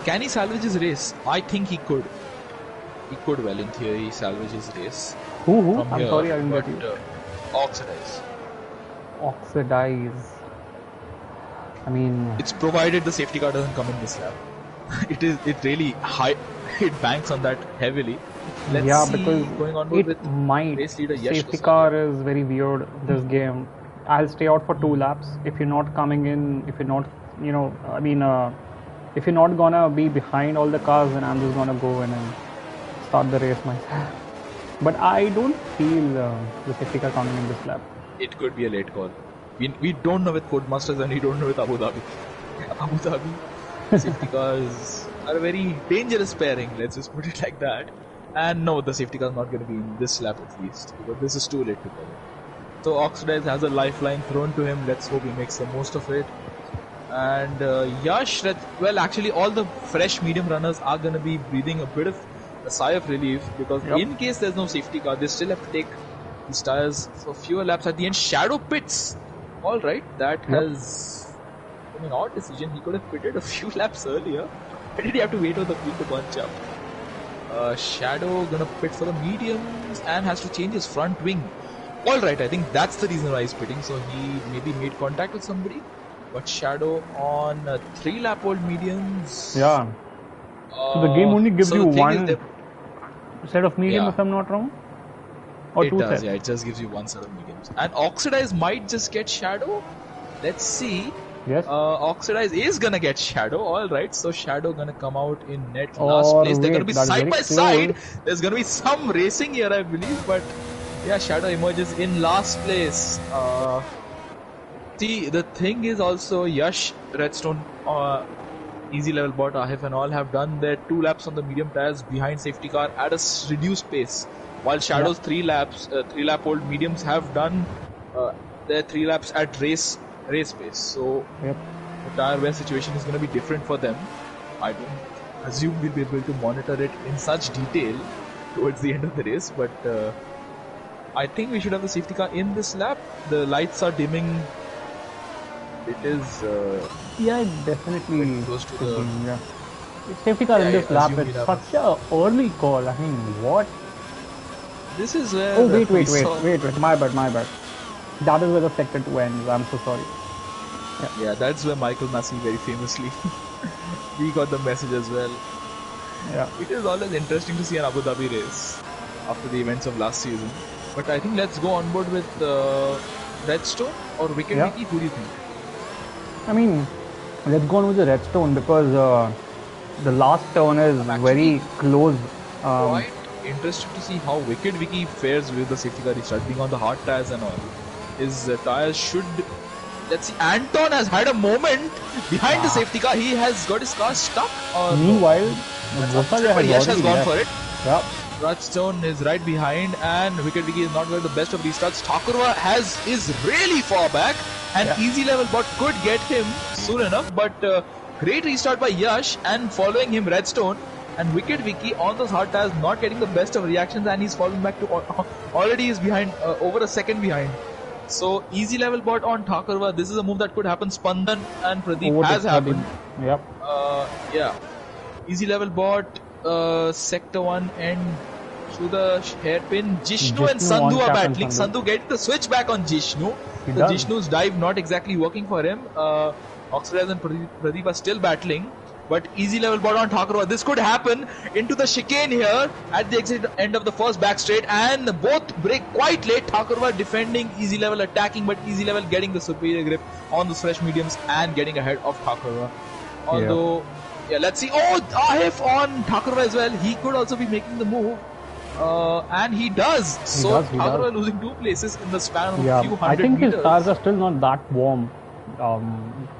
Can he salvage his race? I think he could. He could well in theory salvage his race. Who? From I'm here, sorry, I didn't but, get you. Oxidize. Oxidize. I mean, it's provided the safety car doesn't come in this lap. It really it banks on that heavily. Let's see because going on it with might. Race leader Yash Safety Gosalia. car is very weird this game. I'll stay out for 2 laps. If you're not coming in, if you're not, if you're not gonna be behind all the cars, then I'm just gonna go in and start the race myself. But I don't feel the safety car coming in this lap. It could be a late call. We don't know with Codemasters and we don't know with Abu Dhabi. Abu Dhabi safety cars are a very dangerous pairing, let's just put it like that. And no, the safety car is not going to be in this lap at least, because this is too late to call it. So Oxidize has a lifeline thrown to him. Let's hope he makes the most of it. And Yash, well, actually all the fresh medium runners are going to be breathing a bit of a sigh of relief, because in case there's no safety car, they still have to take these tires for fewer laps at the end. Shadow pits. Alright, that has been an odd decision. He could have pitted a few laps earlier. Why did he have to wait for the field to bunch up? Shadow gonna pit for the mediums and has to change his front wing. Alright, I think that's the reason why he's pitting. So he maybe made contact with somebody. But Shadow on 3 lap old mediums. Yeah. So the game only gives you one set of medium, yeah. if I'm not wrong? Or it two does, sets? yeah, it just gives you one set of mediums. And Oxidize might just get Shadow. Let's see. Yes. Oxidize is gonna get Shadow, alright. So Shadow gonna come out in net last place. They're gonna be side by side. There's gonna be some racing here, I believe. But yeah, Shadow emerges in last place. See, the thing is also Yash, Redstone, Easy Level Bot, Ahif and all have done their 2 laps on the medium tires behind safety car at a reduced pace. While Shadow's 3 lap old mediums have done their 3 laps at race pace. So the tire wear situation is going to be different for them. I don't assume we'll be able to monitor it in such detail towards the end of the race, but I think we should have the safety car in this lap. The lights are dimming. It is yeah, it definitely close to the safety car in this lap. It's such a early call. I mean, what? This is where oh wait, my bad. That is where the sector 2 ends. I'm so sorry. Yeah, that's where Michael Massey very famously we got the message as well. Yeah, it is always interesting to see an Abu Dhabi race after the events of last season. But I think let's go on board with Redstone or Wicked Wiki. Who do you think? I mean, let's go on with the Redstone because the last turn is very close. Quite interested to see how Wicked Wiki fares with the safety car restart, being on the hard tires and all. His tires should... Let's see, Anton has had a moment behind the safety car. He has got his car stuck. Meanwhile, Yash has gone for it. Yeah. Redstone is right behind, and Wicked Wiki is not got the best of restarts. Thakurva is really far back, and Easy Level Bot could get him soon enough. But great restart by Yash, and following him Redstone. And Wicked Wiki on those hard tires not getting the best of reactions, and he's falling back to already is behind, over a second behind. So Easy Level Bot on Thakurva. This is a move that could happen. Spandan and Pradeep has happened. Yep. Yeah. Easy Level Bot, Sector 1 and through the hairpin. Jishnu and Sandhu are battling. Sandhu gets the switch back on Jishnu. Jishnu's dive not exactly working for him. Oxidize and Pradeep are still battling. But Easy Level Bot on Thakurva. This could happen into the chicane here at the exit end of the first back straight, and both break quite late. Thakurva defending, Easy Level attacking, but Easy Level getting the superior grip on those fresh mediums and getting ahead of Thakurva. Although, let's see. Oh, Ahif on Thakurva as well. He could also be making the move. And he does. Thakurva losing 2 places in the span of a few hundred meters. I think his tires are still not that warm.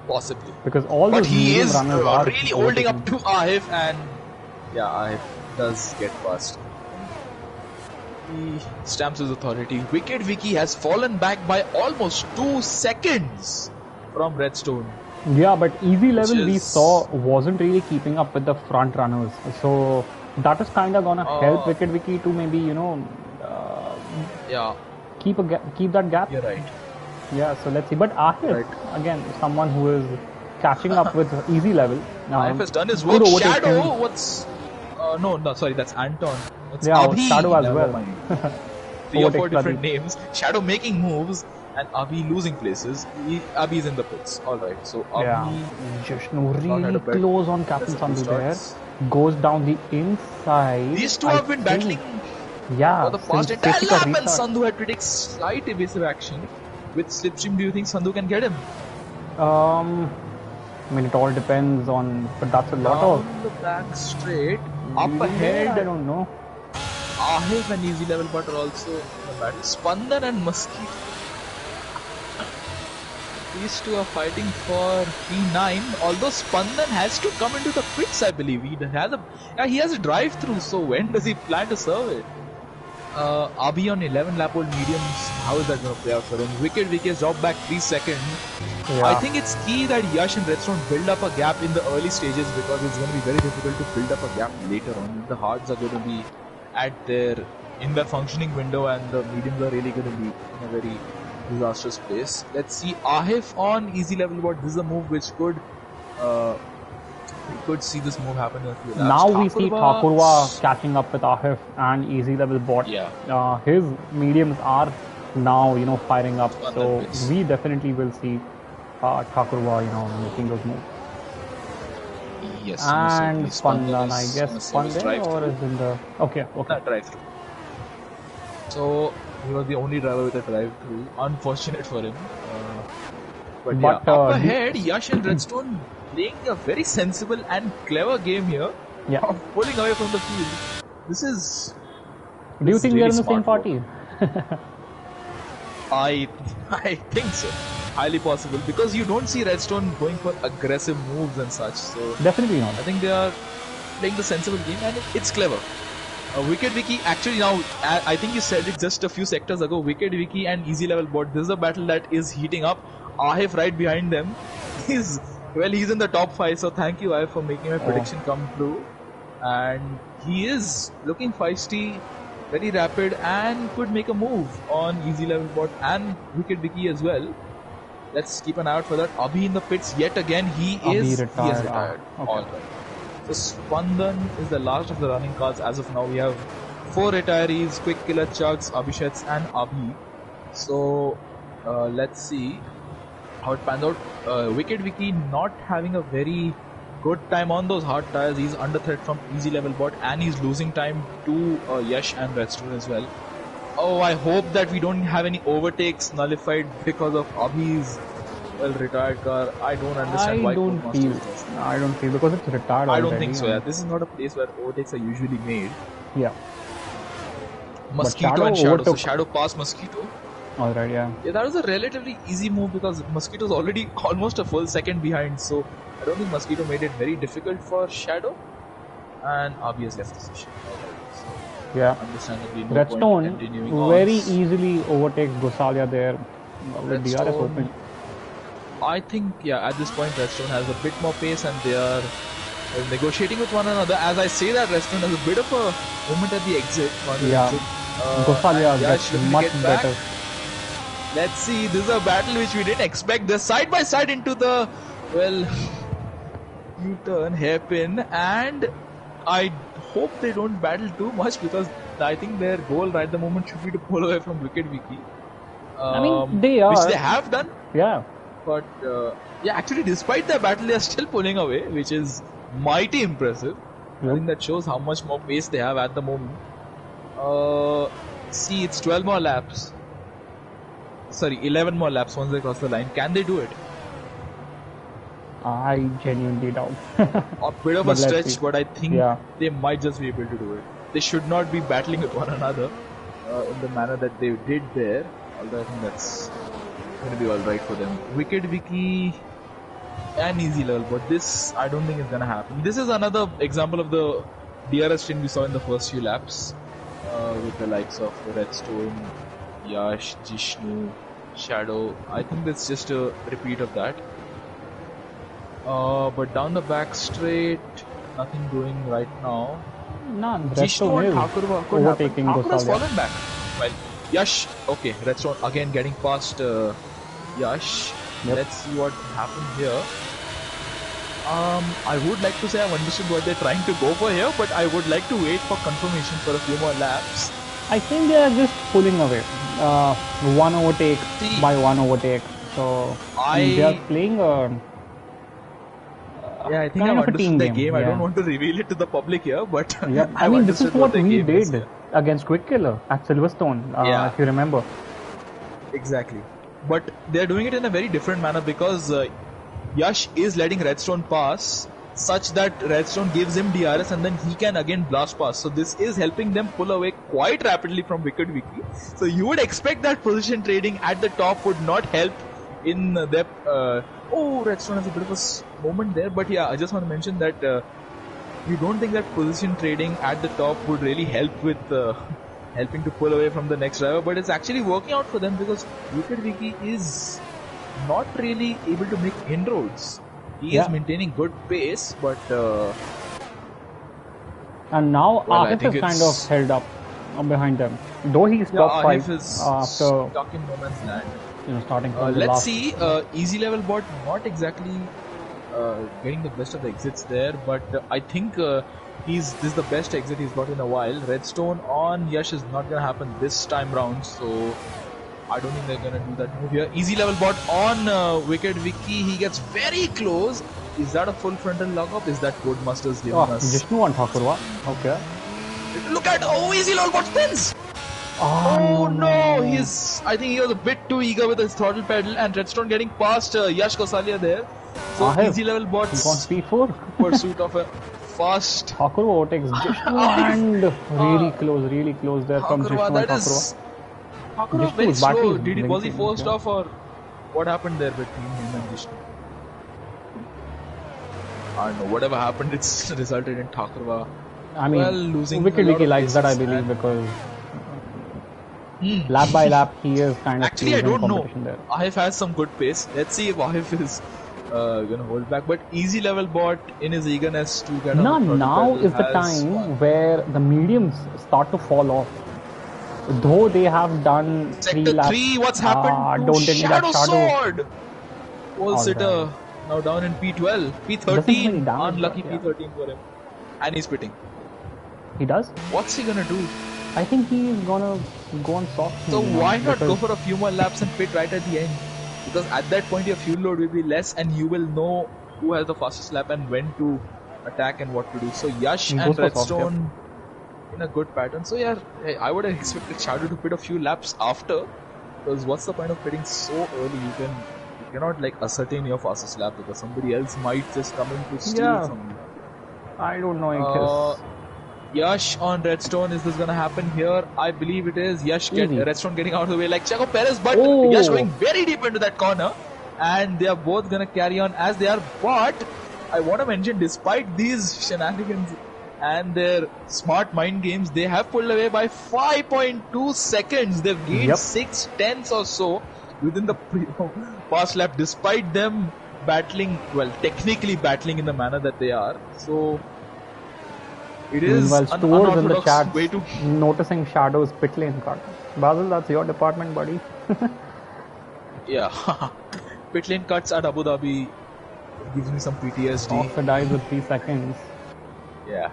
Possibly. Because all but he is runners really holding up to Ahif, and Ahif does get past. He stamps his authority. Wicked Wiki has fallen back by almost 2 seconds from Redstone. Yeah, but Easy Level we saw wasn't really keeping up with the front runners. So that is kind of gonna help Wicked Wiki to maybe, keep that gap. You're right. Yeah, so let's see. But Ahif, again, someone who is catching up with Easy Level. Ahif has done his work. Shadow, what's... no, sorry, that's Anton. It's Abhi. Shadow as well. 3 or 4 different names. Shadow making moves and Abhi losing places. Abhi's in the pits. Alright, so Abhi... Jishnu really close on Captain Sandhu there. Goes down the inside. These two have been battling for the past entire lap, and Sandhu had to take slight evasive action. With Slipstream, do you think Sandhu can get him? I mean, it all depends on, but that's a lot of... the back straight, up ahead. I don't know. Ahif and Easy Level Bot are also in the battle. Spandan and Mosquito. These two are fighting for P9. Although Spandan has to come into the pits, I believe. He has a drive-through. So when does he plan to serve it? Abhi on 11 lap old mediums, how is that going to play out for him? Wicked Wiki has dropped back 3 seconds. I think it's key that Yash and Redstone build up a gap in the early stages, because it's going to be very difficult to build up a gap later on. The hards are going to be in their functioning window, and the mediums are really going to be in a very disastrous place. Let's see, Ahif on Easy Level Bot. This is a move which could We could see this move happen in a few laps. Now we see Thakurwa catching up with Ahif and easy level bot. Yeah. His mediums are now, firing up. On So that pace. we definitely will see Thakurwa, making those moves. Yes. And Spandan, I guess Spandan or is in the okay. Not drive-through. So he was the only driver with a drive-through. Unfortunate for him. But yeah, up ahead, Yash and Redstone playing a very sensible and clever game here. Yeah. Of pulling away from the field. This is. Do you think really they're in the same party? I think so. Highly possible, because you don't see Redstone going for aggressive moves and such. So definitely not. I think they are playing the sensible game, and it's clever. Wicked Wiki, actually now, I think you said it just a few sectors ago, Wicked Wiki and Easy Level Bot, this is a battle that is heating up. Ahif right behind them. He's in the top 5, so thank you Ahif for making my prediction come true. And he is looking feisty, very rapid, and could make a move on Easy Level Bot and Wicked Wiki as well. Let's keep an eye out for that. Abhi in the pits yet again. He is retired. Okay. All right. So Spandan is the last of the running cars as of now. We have 4 retirees: Quick Killer, Chugs, Abhisheks, and Abhi. So let's see how it pans out. Wicked Wiki not having a very good time on those hard tires. He's under threat from Easy Level Bot, and he's losing time to Yash and Redstone as well. Oh, I hope that we don't have any overtakes nullified because of Abhi's retired car. I don't understand why. I don't feel because it's retired. I don't think so. Yeah, this is not a place where overtakes are usually made. Yeah. Mosquito and Shadow. So Shadow passed Mosquito. Alright, yeah. Yeah, that was a relatively easy move because Mosquito's already almost a full second behind. So I don't think Mosquito made it very difficult for Shadow. And Abhi has left the session. Yeah, understandably no Redstone very easily overtakes Gosalia there with DRS open. I think, yeah, at this point Redstone has a bit more pace and they are negotiating with one another. As I say that, Redstone has a bit of a moment at the exit. Gosalia gets much better. Let's see, this is a battle which we didn't expect. They're side by side into the, U-turn, hairpin, and I hope they don't battle too much because I think their goal right at the moment should be to pull away from Wicked Wiki. I mean, they are. Which they have done. Yeah. But, actually, despite their battle, they are still pulling away, which is mighty impressive. Yep. I think that shows how much more pace they have at the moment. See, it's 12 more laps. Sorry, 11 more laps once they cross the line. Can they do it? I genuinely doubt. A bit of a stretch, but I think they might just be able to do it. They should not be battling with one another in the manner that they did there. Although I think that's going to be alright for them. Wicked Wiki and Easy Level, but this I don't think is going to happen. This is another example of the DRS string we saw in the first few laps with the likes of Redstone, Yash, Jishnu, Shadow. I think that's just a repeat of that. But down the back straight, nothing going right now. None. Jishnu and Thakurwa could overtaking happen. Thakurwa's fallen back. Well, Yash, okay, Redstone again getting past Yash. Yep. Let's see what happened here. I would like to say I've understood what they're trying to go for here, but I would like to wait for confirmation for a few more laps. I think they are just pulling away. One overtake by one overtake. So they are playing I think I've understood the game. I don't want to reveal it to the public here, but I mean, this is what we did against Quick Killer at Silverstone, if you remember. Exactly. But they're doing it in a very different manner because Yash is letting Redstone pass such that Redstone gives him DRS and then he can again blast past. So this is helping them pull away quite rapidly from Wicked Wiki. So you would expect that position trading at the top would not help in their... Redstone has a bit of a moment there, but I just want to mention that you don't think that position trading at the top would really help with helping to pull away from the next driver, but it's actually working out for them because Wicked Wiki is not really able to make inroads. He is maintaining good pace, but and now Ahif is kind of held up behind them, though he's top 5 after stuck in no man's land. Starting from the let's see, Easy Level Bot not exactly getting the best of the exits there, but I think this is the best exit he's got in a while. Redstone on Yash is not gonna happen this time round, so I don't think they're gonna do that move here. Easy level bot on Wicked Vicky. He gets very close. Is that a full frontal lock up? Is that Codemasters giving us? Jishnu on Thakurwa. Okay. Look at easy level bot spins. Oh no! I think he was a bit too eager with his throttle pedal, and Redstone getting past Yash Kosalia there. So easy level bots P4 pursuit of a fast Thakurwa overtakes Jishnu and really close there from Jishnu and Thakurwa. Thakurwa very slow. Was he forced off, or what happened there between him and Jishnu? I don't know. Whatever happened, it's resulted in Thakurwa. I mean, losing Wicked Vicky likes that, I believe, because lap by lap he is kind of actually I don't know. There. Ahif has some good pace. Let's see if Ahif is gonna hold back. But easy level bot in his eagerness to get on now is the time where the mediums start to fall off. Though they have done Sector 3, what's happened to Shadow Sword? Pole sitter now down in P12. P13, unlucky P13 for him. And he's quitting. He does? What's he gonna do? I think he's gonna go on soft. So why not go for a few more laps and pit right at the end? Because at that point your fuel load will be less and you will know who has the fastest lap and when to attack and what to do. So Yash and Redstone in a good pattern. So yeah, I would have expected Shadow to pit a few laps after, because what's the point of pitting so early? You cannot like ascertain your fastest lap because somebody else might just come in to steal from you. I don't know. Yash on Redstone, is this gonna happen here? I believe it is. Redstone getting out of the way like Checo Perez, but Yash going very deep into that corner, and they are both gonna carry on as they are. But I want to mention, despite these shenanigans and their smart mind games, they have pulled away by 5.2 seconds. They've gained 6 tenths or so within the past lap, despite them technically battling in the manner that they are. So it is an unorthodox way to noticing Shadow's pit lane card. Basil, that's your department, buddy. Yeah, pit lane cuts at Abu Dhabi gives me some PTSD. Oxidize with 3 seconds. Yeah,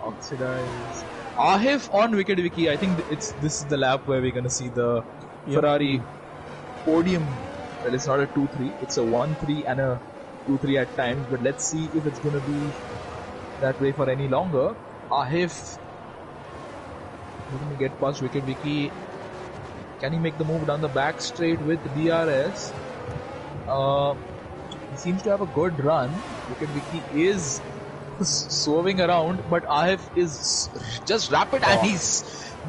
oxidize. Ahif on Wicked Vicky. I think this is the lap where we're gonna see the Ferrari podium. Well, it's not a 2-3, it's a 1-3 and a 2-3 at times, but let's see if it's gonna be that way for any longer. Ahif going to get past Wicked Vicky. Can he make the move down the back straight with DRS? He seems to have a good run. Wicked Vicky is swerving around, but Ahif is just rapid and he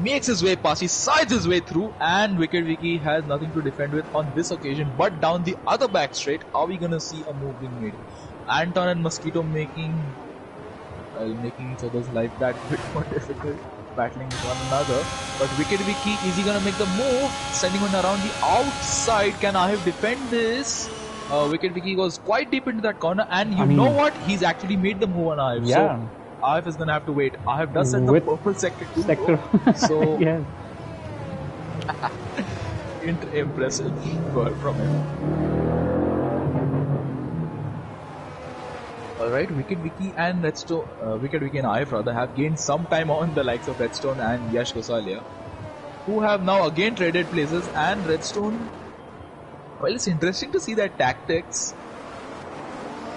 makes his way past. He sides his way through, and Wicked Vicky has nothing to defend with on this occasion. But down the other back straight, are we gonna see a move being made? Anton and Mosquito making each other's life that bit more difficult, battling with one another. But Wicked Vicky, is he gonna make the move? Sending one around the outside. Can Ahif defend this? Wicked Vicky goes quite deep into that corner, and you know what? He's actually made the move on Ahif. Yeah. So Ahif is gonna have to wait. Ahif does set the purple sector too. So yeah. Impressive work from him. Alright, Wicked Vicky and Redstone, Wicked Vicky and Ahif rather have gained some time on the likes of Redstone and Yash Gosalia, who have now again traded places. And Redstone, well, it's interesting to see their tactics.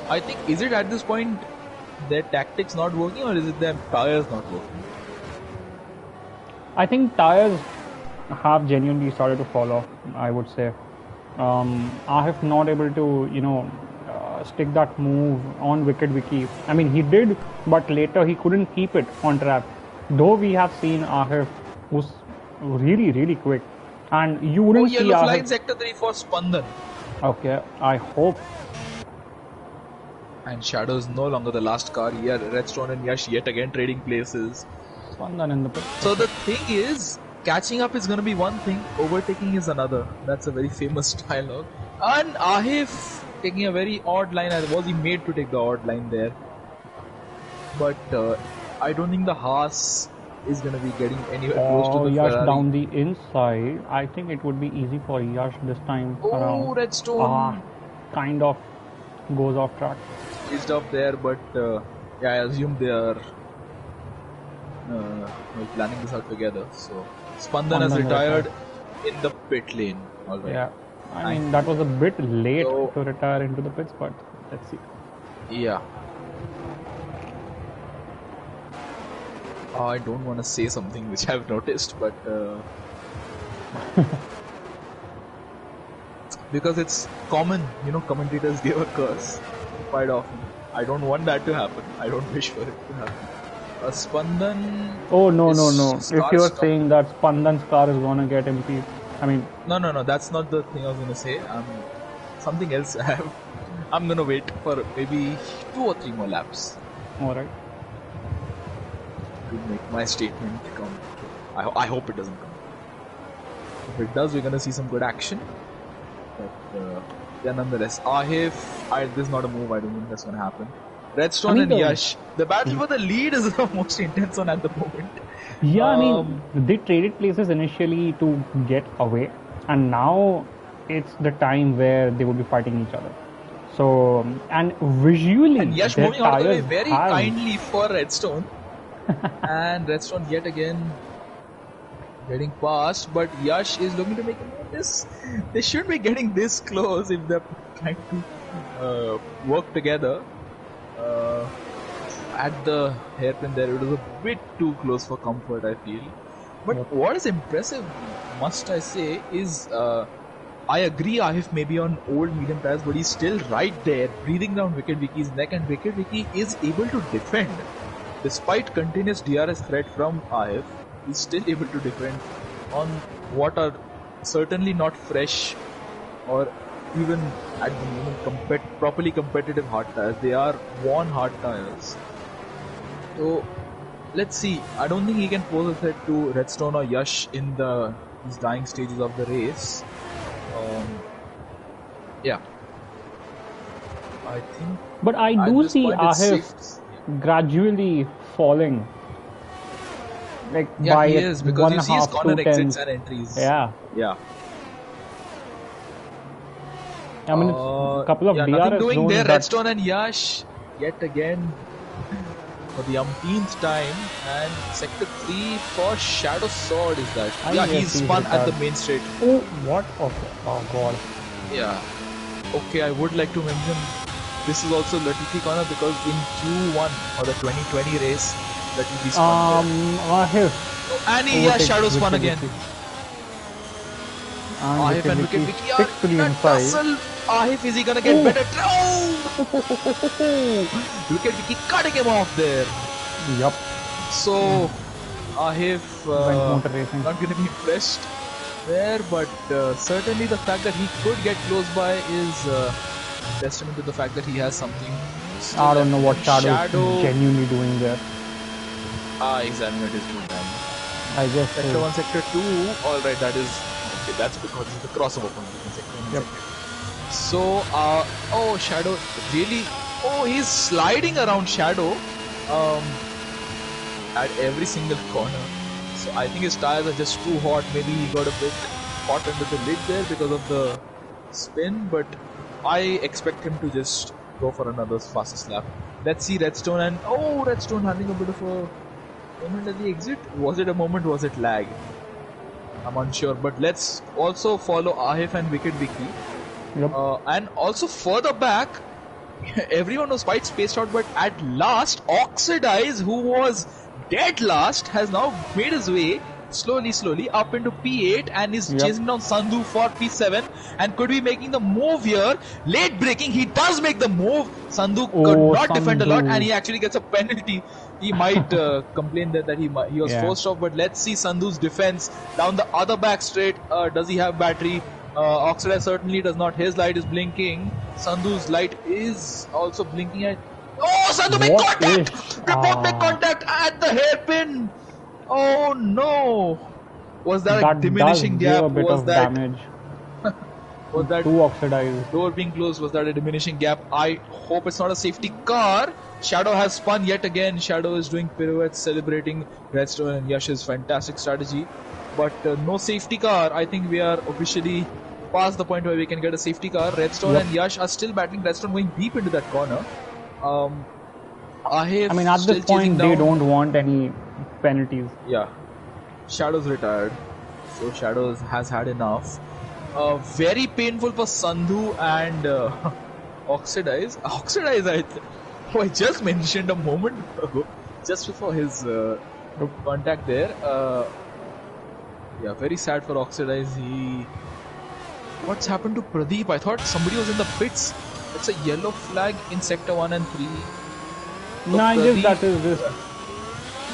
I think, is it at this point their tactics not working, or is it their tires not working? I think tires have genuinely started to fall off, I would say. Ahif not able to, stick that move on Wicked Vicky. I mean, he did, but later he couldn't keep it on track. Though we have seen Ahif, who's really quick, and you wouldn't see yellow Ahif. flag in sector 3 for Spandan. Okay, I hope. And Shadow is no longer the last car here. Redstone and Yash yet again trading places. Spandan in the pit. So the thing is, catching up is going to be one thing, overtaking is another. That's a very famous dialogue. And Ahif taking a very odd line. Was he made to take the odd line there? But I don't think the Haas is going to be getting anywhere close to the Yash Ferrari. down the inside. I think it would be easy for Yash this time around. Redstone. Kind of goes off track. staged up there, but yeah, I assume they are planning this out together. So Spandan has retired in the pit lane. All right. Yeah, I mean that was a bit late to retire into the pits, but let's see. Yeah. I don't want to say something which I've noticed, but because it's common, commentators give a curse quite often. I don't want that to happen. I don't wish for it to happen. Spandan. Oh no! If you're saying that Spandan's car is gonna get impeded, I mean. No. That's not the thing I was gonna say. Something else. I'm gonna wait for maybe 2 or 3 more laps. All right. To make my statement come. I hope it doesn't come. If it does, we're gonna see some good action. But yeah, nonetheless, this is not a move. I don't think that's gonna happen. Redstone and Yash. The battle for the lead is the most intense one at the moment. Yeah, I mean, they traded places initially to get away, and now it's the time where they will be fighting each other. So, and visually, and Yash moving out of the way very kindly for Redstone. And Redstone yet again getting past, but Yash is looking to make a move. They should be getting this close if they're trying to work together. At the hairpin there, it was a bit too close for comfort, I feel. But what is impressive, must I say, is I agree Ahif may be on old medium tires, but he's still right there, breathing down Wicked Vicky's neck, and Wicked Vicky is able to defend. Despite continuous DRS threat from Ahif, he's still able to defend on what are certainly not fresh or even at the moment properly competitive hard tires. They are worn hard tires. So let's see. I don't think he can pose a threat to Redstone or Yash in these dying stages of the race. Yeah, I think. But I do see Ahif gradually falling. Like yeah, by he is, because you see his corner exits and entries. Yeah. I mean, a couple of DRS nothing doing zones there. Redstone and Yash yet again for the umpteenth time, and sector 3 for Shadow Sword is that. He's spun at the main straight. Oh, what? Okay. Oh god. Yeah. Okay, I would like to mention this is also Little Key Corner because in Q1 or the 2020 race, Little Key spun here. And Shadow spun again. Ahif and Wicked Vicky are in a tussle. Ahif, is he gonna get better? Oh! Wicked Vicky cutting him off there. Yup. So, Ahif not gonna be impressed there, but certainly the fact that he could get close by is testament to the fact that he has something. I don't know what Shadow is genuinely doing there. Examine it is good time. I guess Sector 1, Sector 2, alright, that is... Okay, that's because it's the crossover point between Sector 1 and Sector 2. So, Shadow really... Oh, he's sliding around Shadow at every single corner. So I think his tires are just too hot. Maybe he got a bit hot under the lid there because of the spin, but I expect him to just go for another fastest lap. Let's see Redstone, and Redstone having a bit of a moment at the exit. Was it a moment? Was it lag? I'm unsure, but let's also follow Ahif and Wicked Vicky. Yep. And also further back, everyone was quite spaced out, but at last, Oxidize, who was dead last, has now made his way slowly up into P8 and is chasing down Sandhu for P7 and could be making the move here. Late braking, he does make the move. Sandhu could not defend a lot, and he actually gets a penalty. He might complain that he was forced off, but let's see Sandhu's defense down the other back straight. Does he have battery? Oxidize certainly does not. His light is blinking. Sandhu's light is also blinking. Sandhu made contact! Make contact at the hairpin! Oh no! Was that a diminishing gap? Was that damage? Was that too oxidized? Door being closed, was that a diminishing gap? I hope it's not a safety car. Shadow has spun yet again. Shadow is doing pirouettes, celebrating Redstone and Yash's fantastic strategy. But no safety car. I think we are officially past the point where we can get a safety car. Redstone and Yash are still battling. Redstone going deep into that corner. Ahif I mean, at still this point, chasing they down. don't want any penalties. Yeah. Shadows retired. So Shadows has had enough. Very painful for Sandhu and Oxidize. Oxidize, who I just mentioned a moment ago, just before his contact there. Yeah, very sad for Oxidize. What's happened to Pradeep? I thought somebody was in the pits. It's a yellow flag in sector 1 and 3. So No, I guess that is just.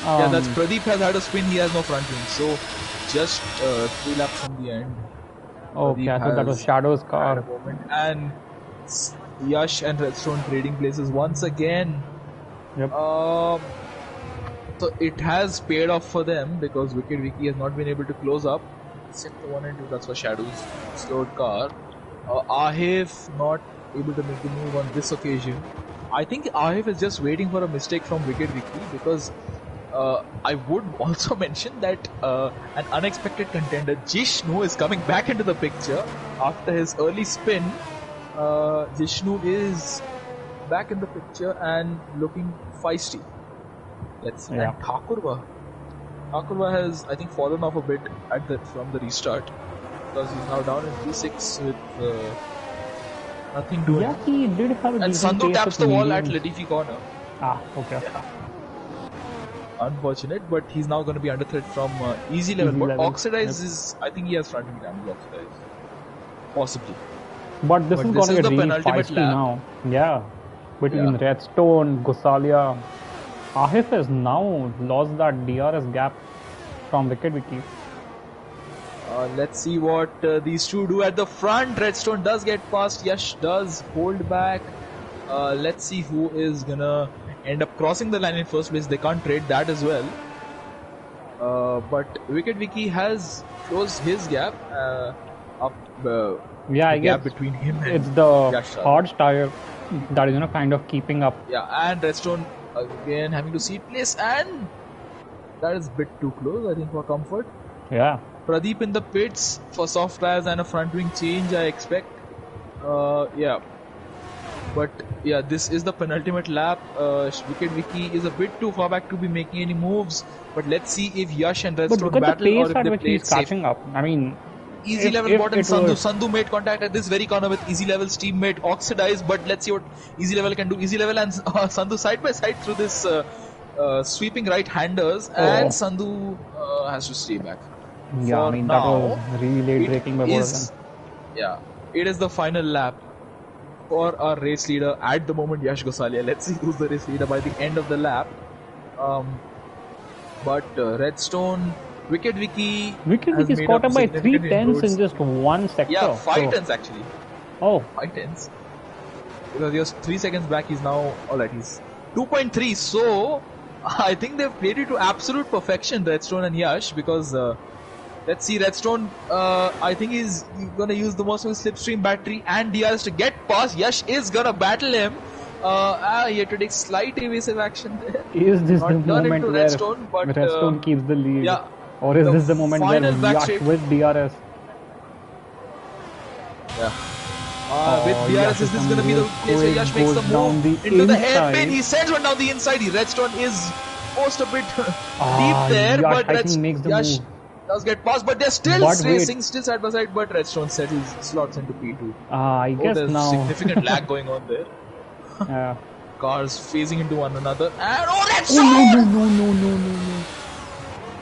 Yeah, that's Pradeep has had a spin. He has no front wing. So just 3 laps from the end. Okay, I thought that was Shadow's car. And Yash and Redstone trading places once again. Yep. So it has paid off for them because Wicked Wiki has not been able to close up. Sector 1 and 2, that's for Shadow's slowed car. Ahif not able to make the move on this occasion. I think Ahif is just waiting for a mistake from Wicked Wiki because I would also mention that an unexpected contender, Jishnu, is coming back into the picture after his early spin. Jishnu is back in the picture and looking feisty. Let's see. Yeah. And Thakurva has, I think, fallen off a bit from the restart because he's now down in 3-6 with nothing doing. Yeah, he did have a and decent Sandhu pace taps with the wall mediums. at Latifi corner. Ah, okay. Yeah. Unfortunate, but he's now going to be under threat from easy level. Easy But level, Oxidize is, I think he has front wing damage. Oxidize, possibly. But this is going to get the really penultimate feisty lap. now. Yeah. Between Redstone, Gosalia. Ahif has now lost that DRS gap from Wicked Wiki. Let's see what these two do at the front. Redstone does get past. Yash does hold back. Let's see who is gonna end up crossing the line in first place. They can't trade that as well. But Wicked Wiki has closed his gap up. Yeah, I gap guess between him and it's the Yash. hard tire that is kind of keeping up. Yeah, and Redstone again having to seat place, and that is a bit too close, I think, for comfort. Yeah. Pradeep in the pits for soft tires and a front wing change, I expect. Yeah. But yeah, this is the penultimate lap. Wicked Wiki is a bit too far back to be making any moves. But let's see if Yash and Redstone But look at battle the or pace if at they which play he's it safe. catching up. I mean, Easy level bottom Sandhu. Sandhu made contact at this very corner with Easy Level's teammate Oxidize, but let's see what Easy Level can do. Easy Level and Sandhu side by side through this sweeping right-handers, and Sandhu has to stay back. Yeah, I mean, that was really late braking by both of them. Yeah, it is the final lap for our race leader at the moment, Yash Gosalia. Let's see who's the race leader by the end of the lap. But Redstone, Wicked Wiki is caught up by 3 tenths in just one sector. Yeah, 5 tenths actually. Oh. 5 tenths. Because he was 3 seconds back, he's now, alright, he's 2.3. So, I think they've played it to absolute perfection, Redstone and Yash, because let's see, Redstone, I think he's gonna use the most of his slipstream battery and DRS to get past. Yash is gonna battle him. He had to take slight evasive action there. Is this the moment where Redstone keeps the lead? Yeah. Or is this the moment where Yash with DRS? Yeah. With DRS, is this going to be the place where Yash makes the move into the hairpin? He sends one down the inside. Redstone is forced a bit deep there, but Yash does get past. But they're still racing, still side by side. But Redstone slots into P2. I guess there's now significant lag going on there. Yeah. Cars phasing into one another, and Redstone! No.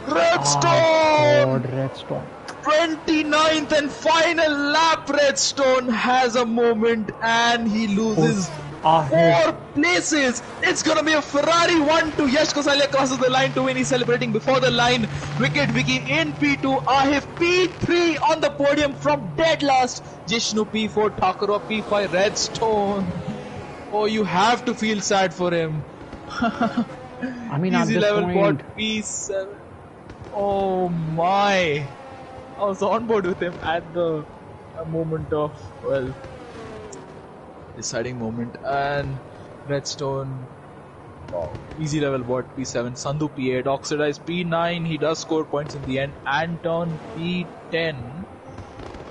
Redstone! Oh, God, Redstone. 29th and final lap. Redstone has a moment and he loses 4 places. It's gonna be a Ferrari 1-2. Yash Gosalia crosses the line to win. He's celebrating before the line. Wicked Wiki in P2. Ahif P3 on the podium from dead last. Jishnu P4, Thakurva P5, Redstone. Oh, you have to feel sad for him. I mean, Easy at this level point, bot P7. Oh my. I was on board with him at the moment of, well, deciding moment. And Redstone, wow. Easy level bot P7, Sandhu P8, Oxidize P9. He does score points in the end. Anton P10.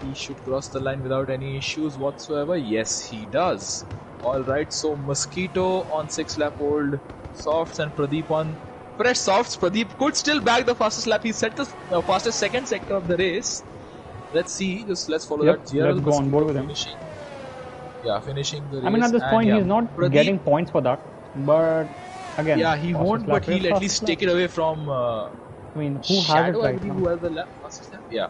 He should cross the line without any issues whatsoever. Yes, he does. Alright, so Mosquito on 6 lap old softs and Pradeep on fresh softs. Pradeep could still bag the fastest lap. He set the fastest second sector of the race. Let's see, let's follow Yep, that. let's GRL go on board Mosquito with him. finishing the race. I mean, at this and point, yeah, he's not Pradeep, getting points for that. But again, yeah, he fastest won't, lap but is he'll at fastest least lap. take it away from I mean, who Shadow, has I it right believe, now? who has the fastest lap. Yeah,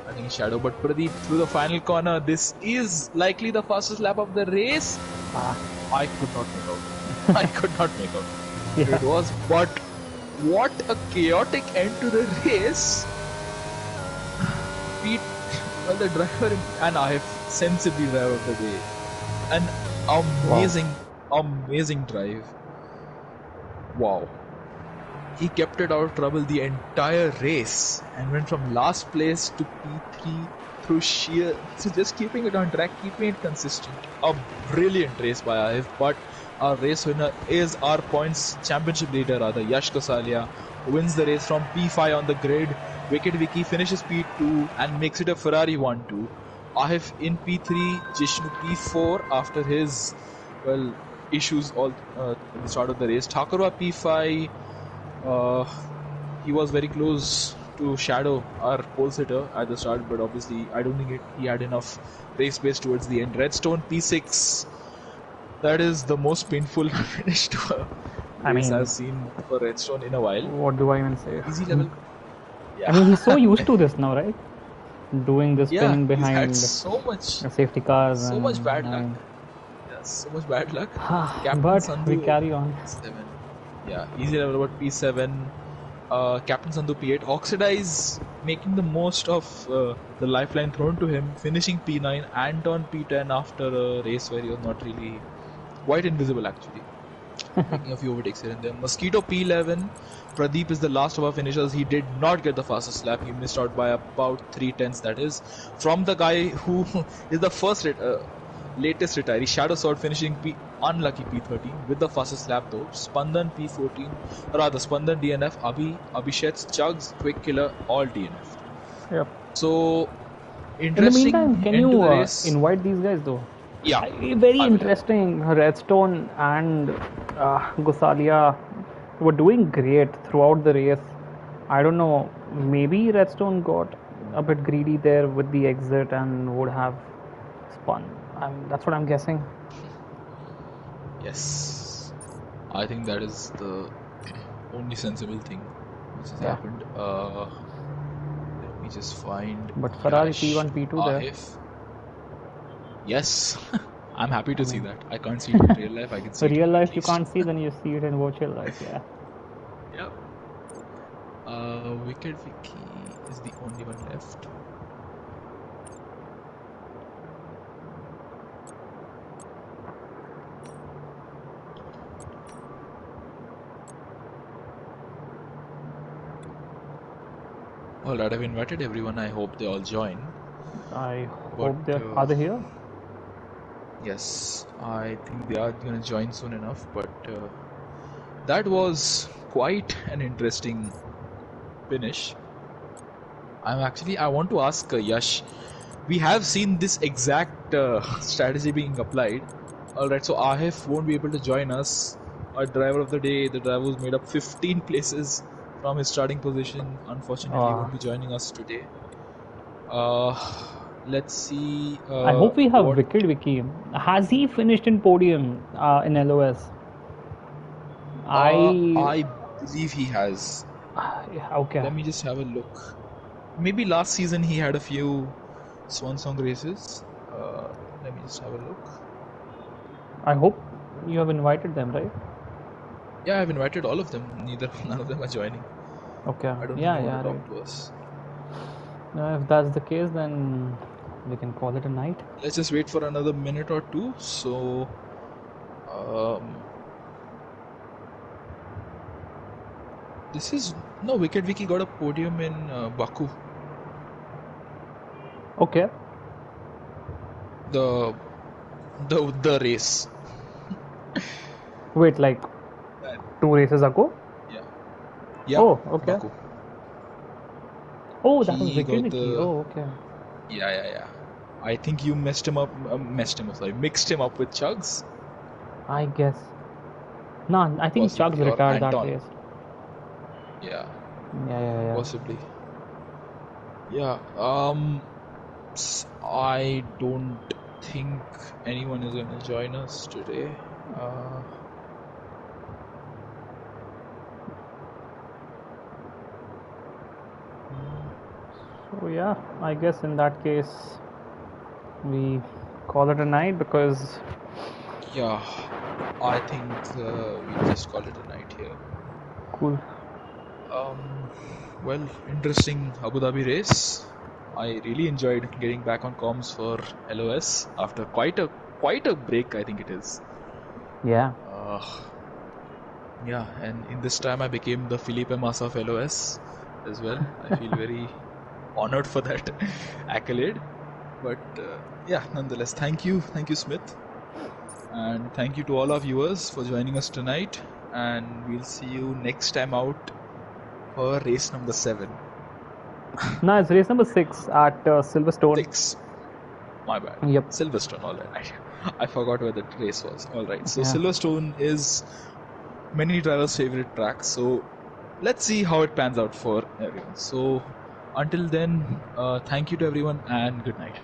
I think it's Shadow. But Pradeep through the final corner. This is likely the fastest lap of the race. I could not make out. I could not make out. Yeah. It was, but what a chaotic end to the race. Pete, well, the driver, and I have sensibly driver of the day. An amazing drive. Wow. He kept it out of trouble the entire race and went from last place to P3 through so just keeping it on track, keeping it consistent. A brilliant race by Ahif, but our race winner is our points championship leader, rather Yash Kosalia, who wins the race from P5 on the grid. Wicked Vicky finishes P2 and makes it a Ferrari 1-2. Ahif in P3, Jishnu P4 after his issues all at the start of the race. Thakurwa P5. He was very close to Shadow, our pole sitter, at the start, but obviously I don't think he had enough race pace towards the end. Redstone P6. That is the most painful finish to a race I've seen for Redstone in a while. What do I even say? Easy level. Yeah. I mean, he's so used to this now, right? Doing this spinning behind he's had so much safety cars. So much bad luck. Yes, so much bad luck. But Sandhu, we carry on. P7. Yeah, easy level about P7. Captain Sandhu P8. Oxidize making the most of the lifeline thrown to him, finishing P9. Anton P10 after a race where he was not really quite invisible actually. Making a few overtakes here and there. Mosquito P11. Pradeep is the last of our finishers. He did not get the fastest lap. He missed out by about 3/10, that is, from the guy who is the first latest retiree. Shadow Sword finishing unlucky P13 with the fastest lap though. Spandan P14, rather Spandan DNF, Abhishek's Chugs, Quick Killer, all DNF. Yep. So interesting. In the meantime, can you invite these guys though? Yeah. Very interesting. Redstone and Gosalia were doing great throughout the race. I don't know. Maybe Redstone got a bit greedy there with the exit and would have spun. That's what I'm guessing. Yes, I think that is the only sensible thing which has happened. Let me just find. But Ferrari P1, P2 there. Yes, I'm happy to see that. I can't see it in real life. I can see it. Real life you can't see, then you see it in virtual life. Yeah. Yep. Wicked Vicky is the only one left. Alright, I've invited everyone. I hope they all join. I hope they are they here? Yes, I think they are going to join soon enough. But that was quite an interesting finish. I want to ask Yash. We have seen this exact strategy being applied. Alright, so Ahif won't be able to join us. Our driver of the day, the driver who's made up 15 places from his starting position. Unfortunately, he won't be joining us today. Let's see. I hope we have Wicked Vicky. Has he finished in podium in LOS? I believe he has. Okay. Let me just have a look. Maybe last season he had a few Swan Song races. Let me just have a look. I hope you have invited them, right? Yeah, I've invited all of them. None of them are joining. Okay. I don't know how to talk to us. If that's the case, then we can call it a night. Let's just wait for another minute or two. So, this is Wicked Vicky got a podium in Baku. Okay. The race. Wait, like 2 races ago? Yeah. Oh, okay. Baku. Oh, that was Wicked Vicky. Oh, okay. Yeah. I think you mixed him up with Chugs. I guess. No, I think Chugs Possibly, or retired that Anton. race. Yeah, Yeah. possibly. Yeah. I don't think anyone is going to join us today. Uh, So yeah, I guess in that case we call it a night because yeah, I think we just call it a night here. cool. Well, interesting Abu Dhabi race. I really enjoyed getting back on comms for LOS after quite a break. I think it is. Yeah. Uh, yeah, and in this time I became the Felipe Massa of LOS as well. I feel very honored for that accolade. But yeah, nonetheless, thank you, Smith, and thank you to all our viewers for joining us tonight. And we'll see you next time out for race number 7. No, it's race number 6 at Silverstone. 6. My bad. Yep. Silverstone. All right. I forgot where the race was. All right. So Yeah. Silverstone is many drivers' favorite track. So let's see how it pans out for everyone. So until then, thank you to everyone and good night.